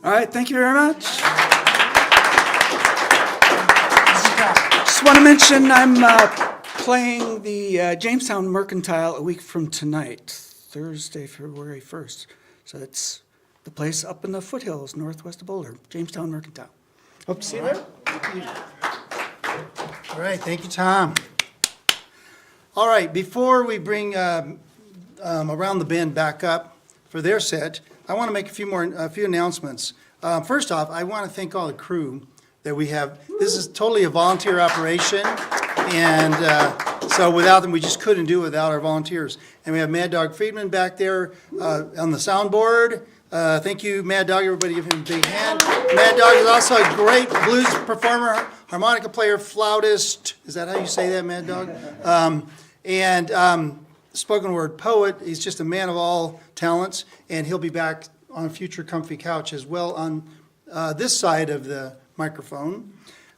All right, thank you very much. Just want to mention I'm playing the Jamestown Mercantile a week from tonight, Thursday, February 1st. So it's the place up in the foothills northwest of Boulder, Jamestown Mercantile. Hope to see you there. All right, thank you, Tom. All right, before we bring Around the Bend back up for their set, I want to make a few announcements. First off, I want to thank all the crew that we have. This is totally a volunteer operation, and so without them, we just couldn't do it without our volunteers. And we have Mad Dog Friedman back there on the soundboard. Thank you, Mad Dog. Everybody give him a big hand. Mad Dog is also a great blues performer, harmonica player, flautist. Is that how you say that, Mad Dog? And spoken word poet. He's just a man of all talents, and he'll be back on a future Comfy Couch as well on this side of the microphone.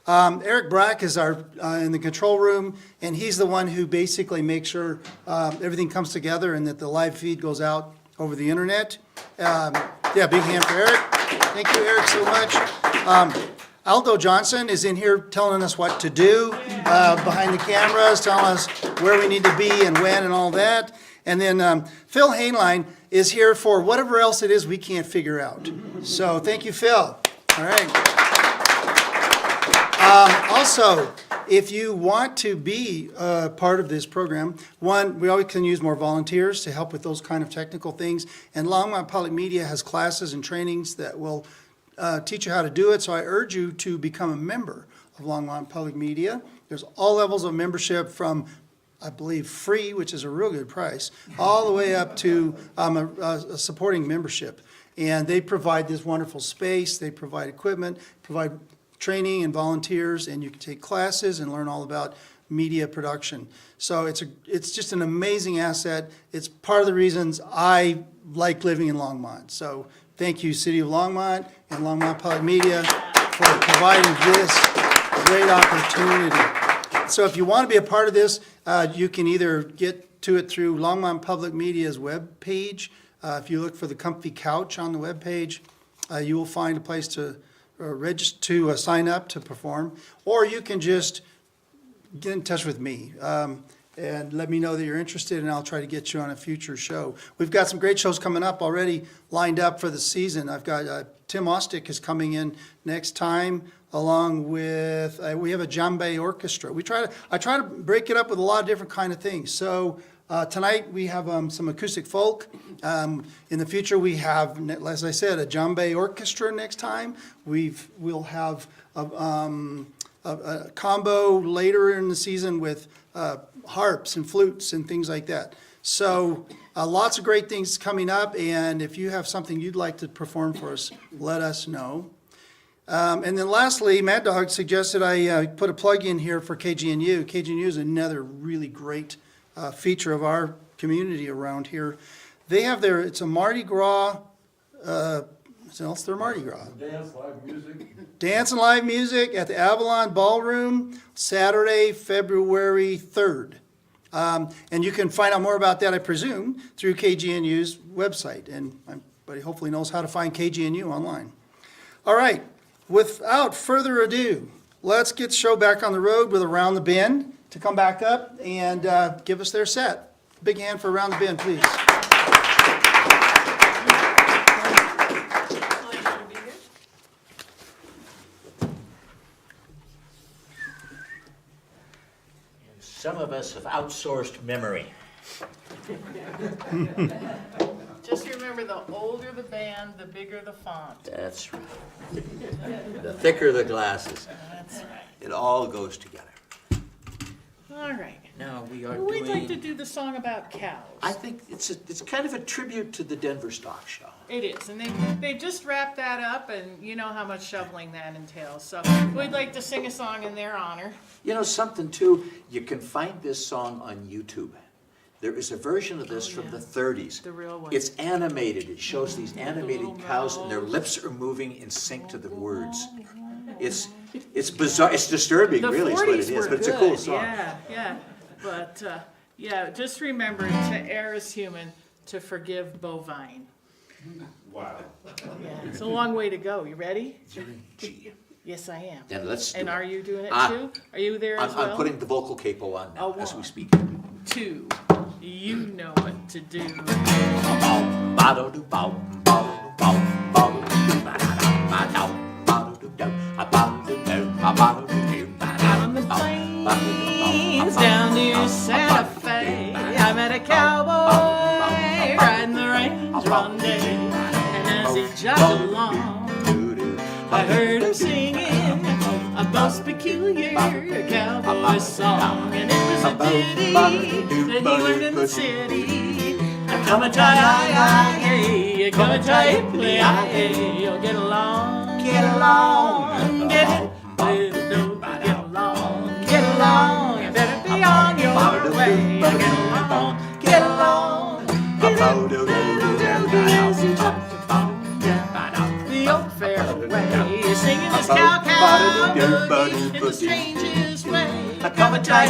Eric Brack is our in the control room, and he's the one who basically makes sure everything comes together and that the live feed goes out over the internet. Yeah, big hand for Eric. Thank you, Eric, so much. Aldo Johnson is in here telling us what to do behind the cameras, telling us where we need to be and when and all that. And then Phil Hainline is here for whatever else it is we can't figure out. So thank you, Phil. All right. Also, if you want to be part of this program, one, we always can use more volunteers to help with those kind of technical things. And Longmont Public Media has classes and trainings that will teach you how to do it. So I urge you to become a member of Longmont Public Media. There's all levels of membership from, I believe, free, which is a real good price, all the way up to a supporting membership. And they provide this wonderful space, they provide equipment, provide training and volunteers, and you can take classes and learn all about media production. So it's just an amazing asset. It's part of the reasons I like living in Longmont. So thank you, City of Longmont and Longmont Public Media for providing this great opportunity. So if you want to be a part of this, you can either get to it through Longmont Public Media's webpage. If you look for the Comfy Couch on the webpage, you will find a place to register, to sign up to perform, or you can just get in touch with me and let me know that you're interested, and I'll try to get you on a future show. We've got some great shows coming up already lined up for the season. I've got Tim Ostick is coming in next time, along with we have a djembe orchestra. I try to break it up with a lot of different kind of things. So tonight we have some acoustic folk. In the future we have, as I said, a djembe orchestra next time. We'll have a combo later in the season with harps and flutes and things like that. So lots of great things coming up, and if you have something you'd like to perform for us, let us know. And then lastly, Mad Dog suggested I put a plug in here for KGNU. KGNU is another really great feature of our community around here. They have it's a Mardi Gras, it's their Mardi Gras. Dance and live music at the Avalon Ballroom, Saturday, February 3rd. And you can find out more about that, I presume, through KGNU's website. And everybody hopefully knows how to find KGNU online. All right, without further ado, let's get the show back on the road with Around the Bend to come back up and give us their set. Big hand for Around the Bend, please. Some of us have outsourced memory. Just remember, the older the band, the bigger the font. That's right. The thicker the glasses. That's right. It all goes together. All right. Now we are We'd like to doing, do the song about cows. I think it's kind of a tribute to the Denver Stock Show. It is, and they just wrapped that up, and you know how much shoveling that entails. So we'd like to sing a song in their honor. You know something too, you can find this song on YouTube. There is a version of this from the 30s. The real one. It's animated. It shows these animated cows and their lips are moving in sync to the words. It's bizarre. It's disturbing, The really, is what it is. were But it's a good. cool song. Yeah. But just remember, to err is human, to forgive bovine. Wow. Yeah, it's a long way to go. You ready? You're in G. Yes, I am. Then let's do And it. are you doing it Ah, too? Are you there as well? I'm putting the vocal capo on now Oh, as we one. speak. 2. You know what to do. Out on the plains down near Santa Fe, I met a cowboy riding the range one day, and as he jogged along, I heard him singing a most peculiar cowboy song, and it was a ditty that he learned in the city. Come a tie, come a tie, you'll get along, get along, get it. Get along, you better be on your way. Get along, as you talk the old fairway, singing this cow boogie in the strangest way. Come a tie,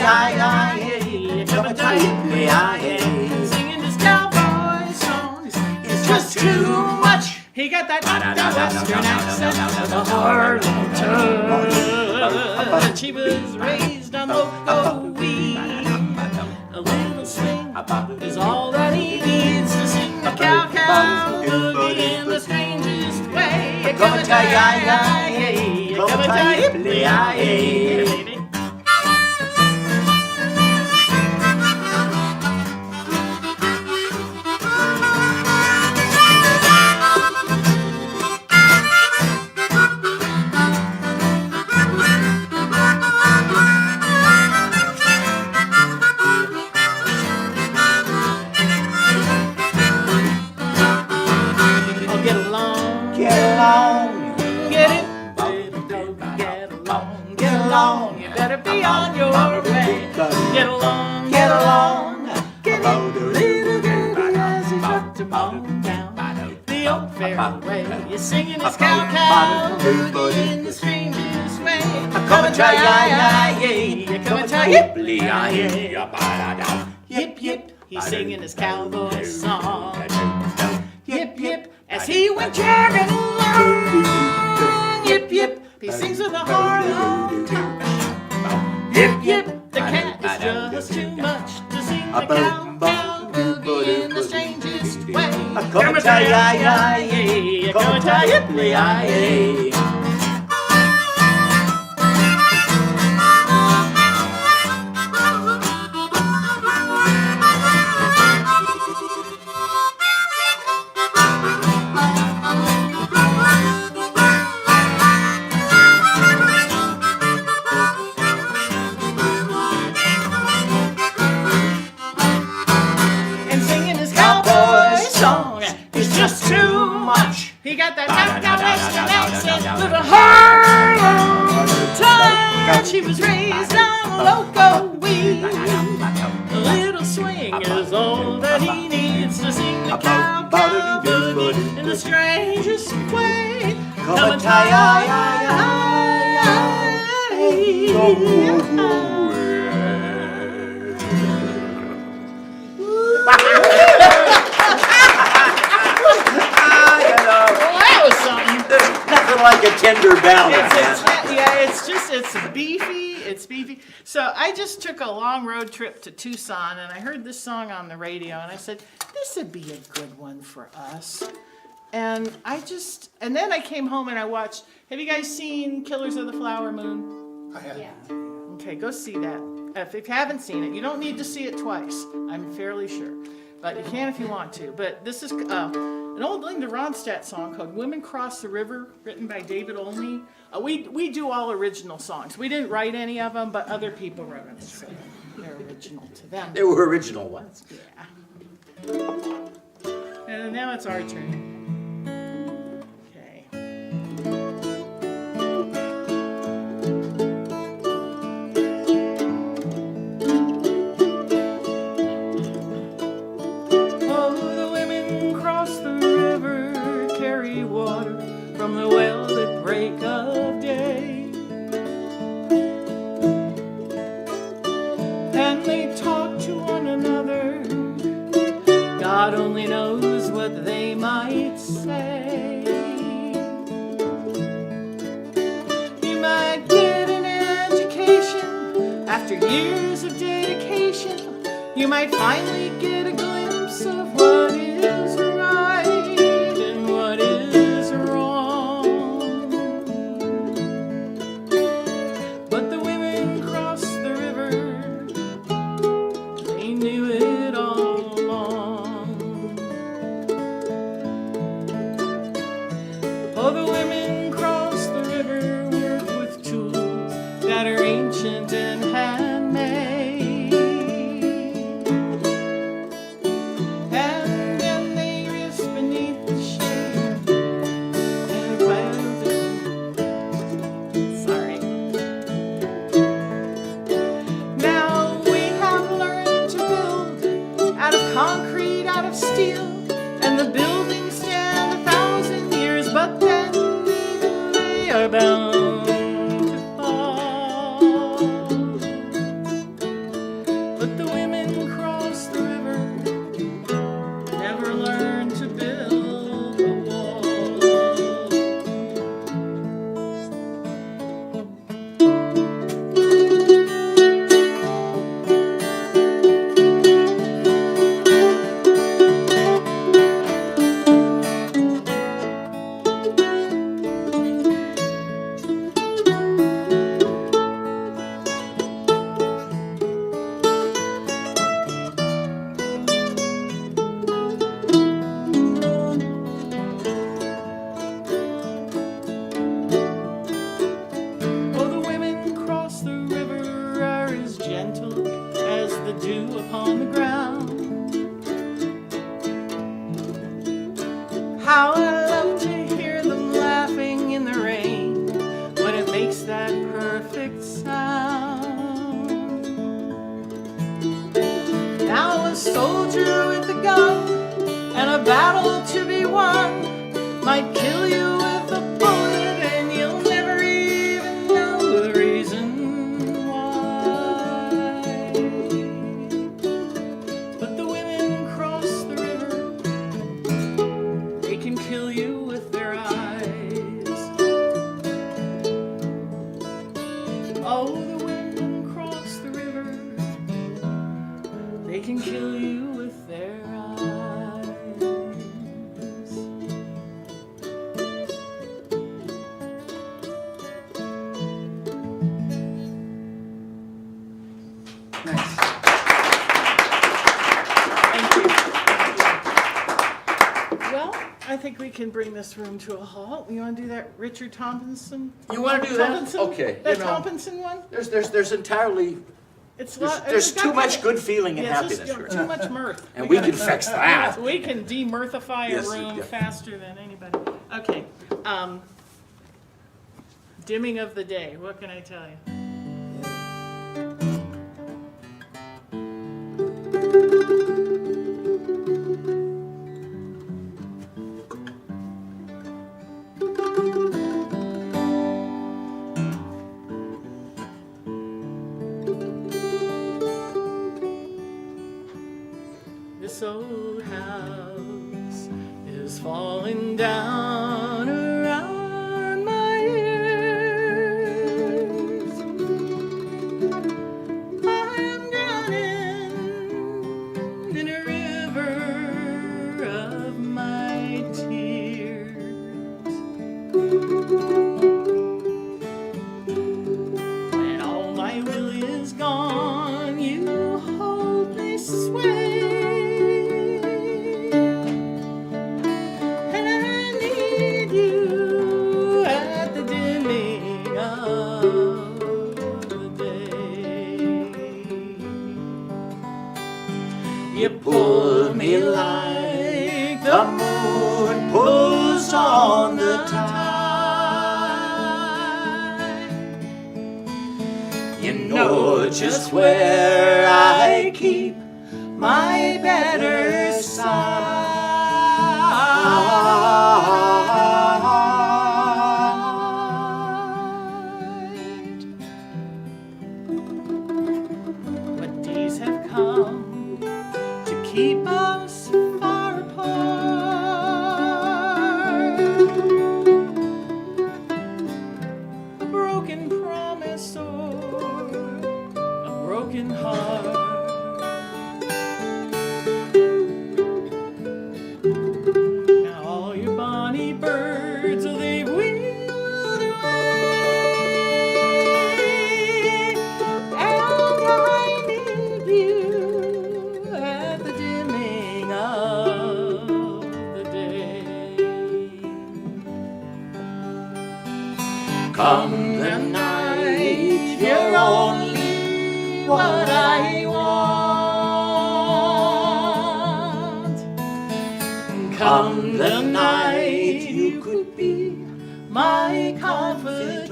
singing this cowboy song is just too much. He got that western accent, the Harlem touch. He was raised on local weed. A little swing is all that he needs to sing the cow boogie in the strangest way. Come a tie, come a tie. yippee-yi-yi. Oh, get along, Get along. get it, little doggy, get along, get along. You better be on your way. Get along, get along, get it, little doggy, as he tucked him on down the old fairway. You're singing his cow-cow, boogie in the strangest way. Come and try, yi-yi-yi, come and try, yippee-yi-yi. Yip, yip, he's singing his cowboy song. Yip, yip, as he went jogging along. Yip, yip, he sings with a Harlem touch. Yip, yip, the cat is just too much to sing the cow-cow boogie in the strangest way. Come and try, yi-yi-yi, come and try, yippee-yi-yi. And singing his cowboy song is just too much. He got that knockdown western accent with a Harlem touch. He was raised on loco weed. A little swing is all that he needs to sing the cow-cow boogie in the strangest way. Come and that was something. Nothing like a tender ballad, man. It's beefy. So I just took a long road trip to Tucson and I heard this song on the radio and I said, this would be a good one for us. And then I came home and I watched, have you guys seen Killers of the Flower Moon? I had Okay, go see that. If you haven't seen it, you don't need to see it twice, I'm fairly sure. But you can if you want to. But this is an old Linda Ronstadt song called Women Cross the River, written by David Olney. We do all original songs. We didn't write any of them, but other people wrote them. So they're original to them. They were original ones. Yeah. And now it's our turn. Okay. Oh, the women cross the river, carry water from the well at break of day. And they talk to one another. God only knows what they might say. You might get an education after years of dedication. You might finally get a glimpse of what is right and what is wrong. But the women cross the river, they knew it all along. Oh, the women cross the river, work with tools that are ancient and handmade. And then they rest beneath the shade and a cloud. Sorry. Now we have learned to build out of concrete, out of steel, and the buildings stand 1,000 years, but then How I love to hear them laughing in the rain when it makes that perfect sound. Now a soldier with a gun and a battle to be won might kill you with a bullet and you'll never even know the reason why. But the women cross the river, they can kill you with their eyes. Oh, the women cross the river, they can kill you with their eyes. Nice. Thank you. Well, I think we can bring this room to a halt. You want to do that Richard Tomlinson? You want to do that? Tomlinson? Okay. That You know, Tomlinson one? there's entirely, It's there's too much good feeling and happiness here. Too much mirth. And we gotta- can fix that. We can demirthify a Yes, room yeah. faster than anybody. Okay. Dimming of the day. What can I tell you? This old house is falling down around my ears. I'm drowning in a river of my tears. When all my will is gone, you hold me sway. And I need you at the dimming of the day. You pull me like the moon pulls on the tide. You know just where I keep my better side. What days have come to keep us far apart? A broken promise or a broken heart. Now all your bonny birds, oh, they've wheeled away, and I need you at the dimming of the day. Come the night, you're only what I want. Come the night, you could be my confidant.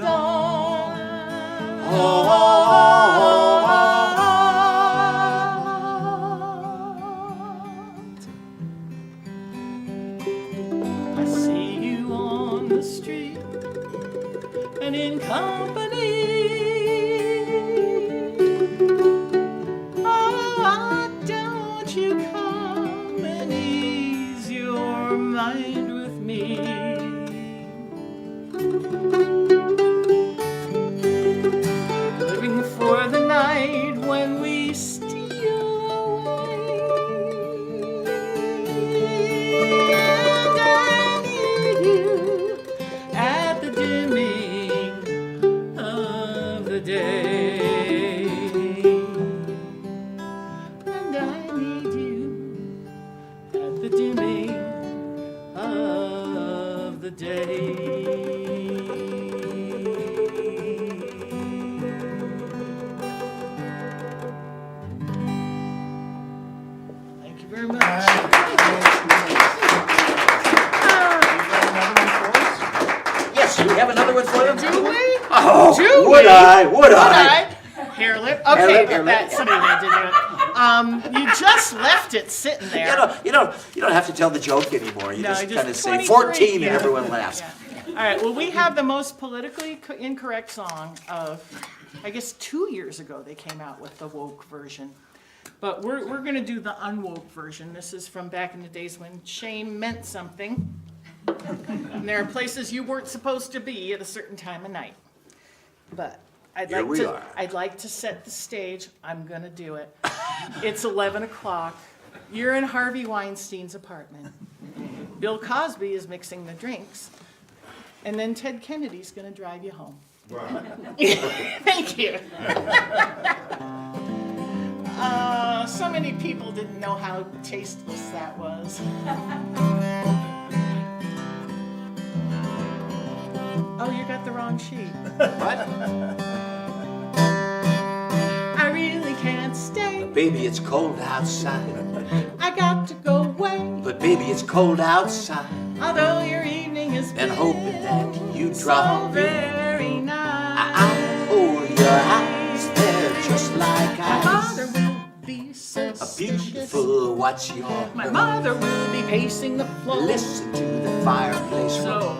I see you on the street and in company. Oh, don't you come and ease your mind with me. Living for the night when we steal away. And I need you at the dimming of the day. And I need you at the dimming of the day. Thank you very much. Nice, nice. Oh, Oh, Do would we? I? Would I? Hair lip? Okay, Hair lip. that somebody had to do it. You just left it sitting there. You don't have to tell the joke anymore. You No, just just kind of say 23, 14 yeah. and everyone laughs. Yeah. All right, well, we have the most politically incorrect song of, I guess, 2 years ago they came out with the woke version. But we're going to do the unwoke version. This is from back in the days when shame meant something. And there are places you weren't supposed to be at a certain time of night. But Here we are. I'd like to set the stage. I'm going to do it. It's 11 o'clock. You're in Harvey Weinstein's apartment. Bill Cosby is mixing the drinks. And then Ted Kennedy's going to drive you home. Wow. Thank you. So many people didn't know how tasteless that was. Oh, you got the wrong sheet. What? I really can't stay. Baby, it's cold outside. I got to go away. But baby, it's cold outside. Although your evening has And been hoping that you so drop in. very nice. I hold your eyes, they're just like My mother ice. will be A suspicious. beautiful, what's your My mother will be pacing the floor. Listen to the fireplace. So,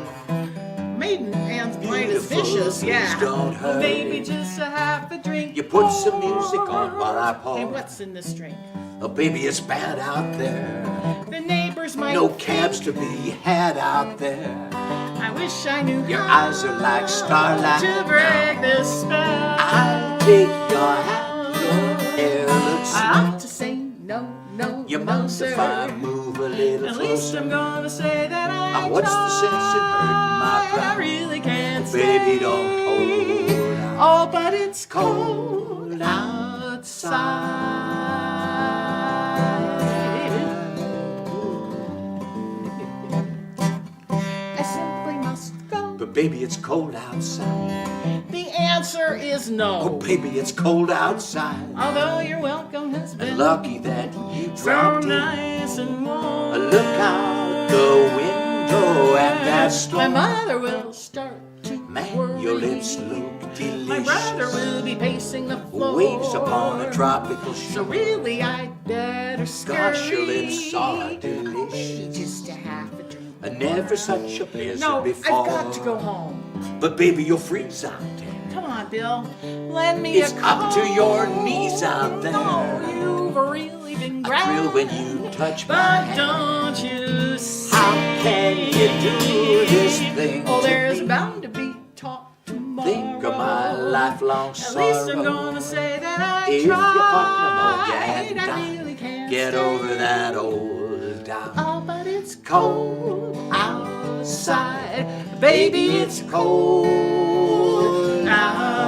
maiden hands blind as Beautiful, vicious, yeah. please don't hurry. Maybe just a half a drink. You put some music on while I pour. Hey, what's in this drink? Oh, baby, it's bad out there. The neighbors might No think cabs to be had out there. I wish I knew Your how eyes are like starlight. to break this spell. I'll take your hat, your hair looks I smooth. ought to say no, no, You no, mind sir. if I move a little At least I'm closer? gonna say that I What's the sense in hurting my tried. I pride? really can't Baby, stay. don't hold out. Oh, but it's cold Cold outside. I simply must go. But baby, it's cold outside. The answer is Oh, no. baby, it's cold outside. Although your welcome has been And lucky that you so dropped in. nice and warm. Look out the window at that My storm. mother will start to Man, worry. your lips look My brother delicious. will be pacing the floor. Waves upon a tropical So shore. really I'd better scurry. Gosh, your lips are delicious. Just a half a drink. Never such a blizzard No, before. I've got to go home. But baby, you'll freeze out there. Come on, Bill. Lend me It's a up to your coat. knees out there. No, you've really been I grand. thrill when you touch my But hand. don't you see? How can you do this thing Oh, to there's me? bound to be talk tomorrow. Think of my lifelong At sorrow. least I'm gonna say that I If you tried. fuck pneumonia and I die, really can't Get stay. over that old doubt. Oh, but it's Cold cold outside. outside. Baby, it's cold outside.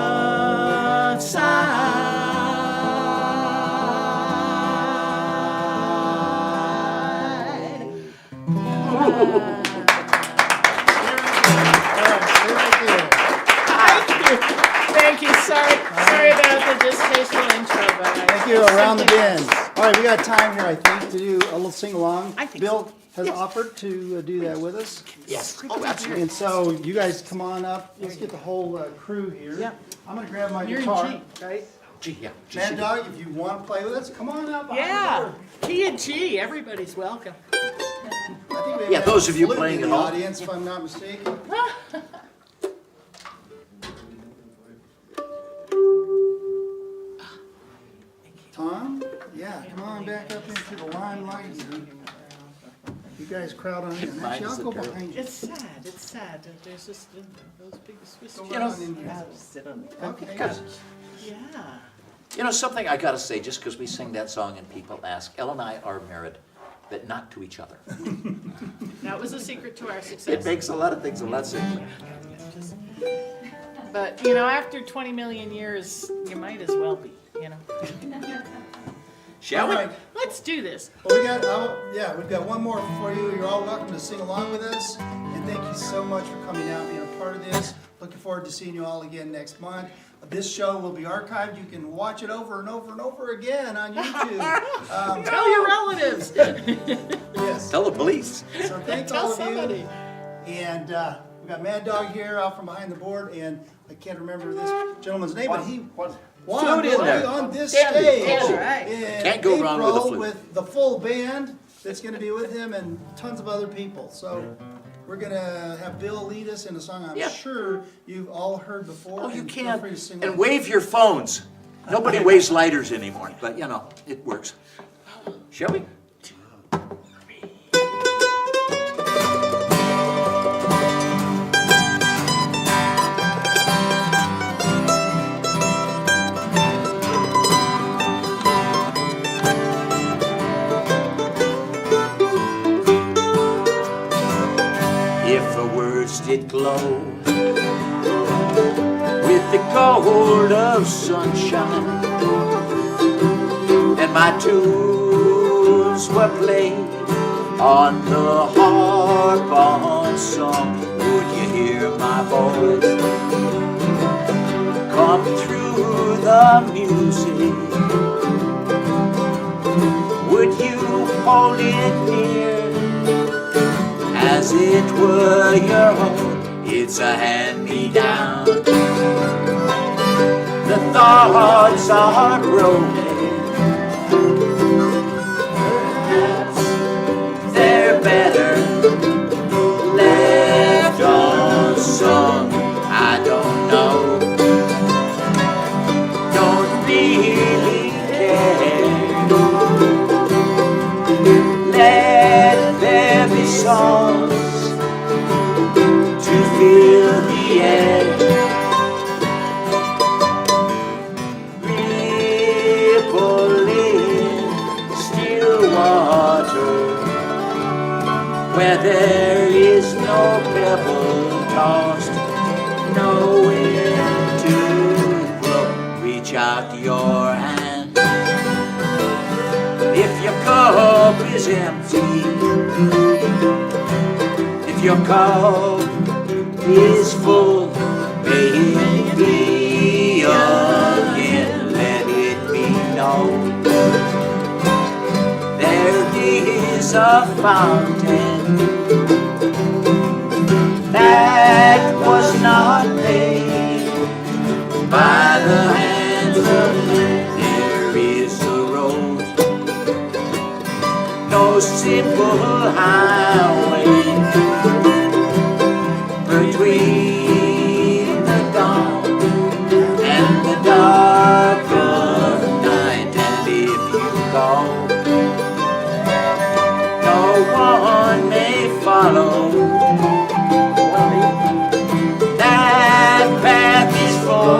Thank you. Sorry about the distasteful intro, but Thank you, around the bend. All right, we got time here, I think, to do a little sing-along. I think Bill so. has Yes. offered to do that with us. Yes. Oh, absolutely. And so you guys come on up, let's get the whole crew here. Yeah. I'm gonna grab my You're in guitar. G, right? Gee, yeah. Gee, Mad she- Dog, if you wanna play with us, come on up. behind the Yeah. door. Key and G, everybody's welcome. I think we Yeah, have those of you flute playing in at the home. audience, if I'm not mistaken. Tom? Yeah, come on back up into the limelight. You guys crowd on in. Actually, I'll go behind you. It's sad that there's just those big Swiss Go cheese. right on in here. I'll sit on the- Okay. Yeah. You know, something I gotta say, just because we sing that song and people ask, Elle and I are married, but not to each other. That was a secret to our success. It makes a lot of things a lot simpler. But, you know, after 20 million years, you might as well be, you know. Shall All we? right. Let's do this. Well, we've got one more for you. You're all welcome to sing along with us. And thank you so much for coming out and being a part of this. Looking forward to seeing you all again next month. This show will be archived. You can watch it over and over and over again on YouTube. Tell your relatives. Yes. Tell the police. So thank Tell all of somebody. you. And We got Mad Dog here out from behind the board, and I can't remember this gentleman's name, but he won Flute in will be there. on this Dandy, stage dandy. Right. in Can't go wrong with a April flute. with the full band that's gonna be with him and tons of other people. So we're gonna have Bill lead us in a song I'm Yeah. sure you've all heard before. Oh, you and feel can. free to sing And along. wave your phones. Nobody waves lighters anymore, but you know, it works. Shall we? If the words did glow with the gold of sunshine, and my tunes were played on the harp unsung, would you hear my voice come through the music? Would you hold it near as it were your own? It's a hand-me-down. The thoughts are rolling. Perhaps they're better left unsung. I don't know. Don't really care. Let there be songs to fill the air. Rippling still water, where there is no pebble tossed, no wind to blow. Reach out your hand. If your cup is empty, if your cup is full, may it be again, let it be known. There is a fountain that was not made by the hands of men. There is a road, no simple highway, between the dawn and the dark of night. And if you go, no one may follow. That path is for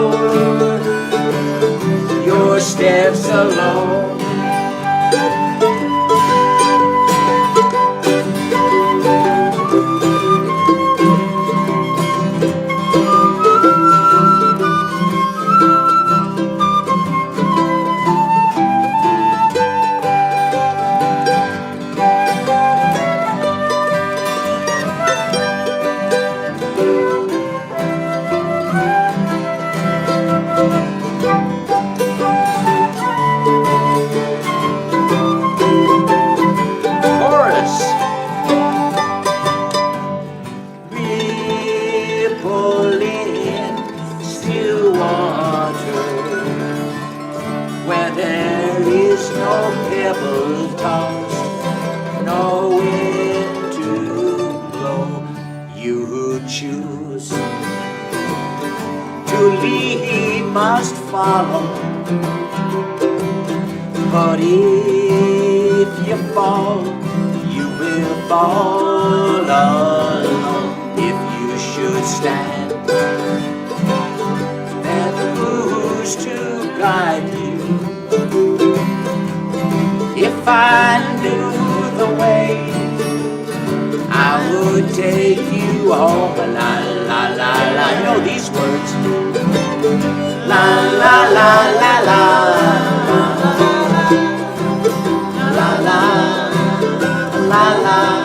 your steps alone. Chorus. Rippling still water, where there is no pebble tossed, no wind to blow. You who choose to lead must follow. But if you fall, you will fall alone. If you should stand, then who's to guide you? If I knew the way, I would take you home. La la la la. You know these words. La la la la la. La la la la la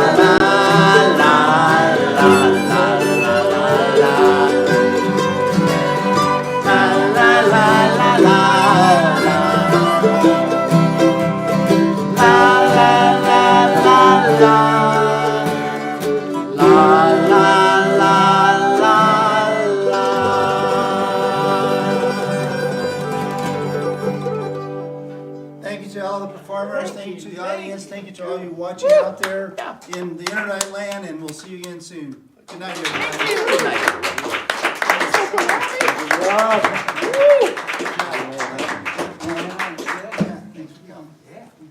la la la la la la la la la all you watching out there in the internet land, and we'll see you again soon. Good night, everybody. Good night, everybody.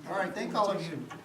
All right, thank all of you.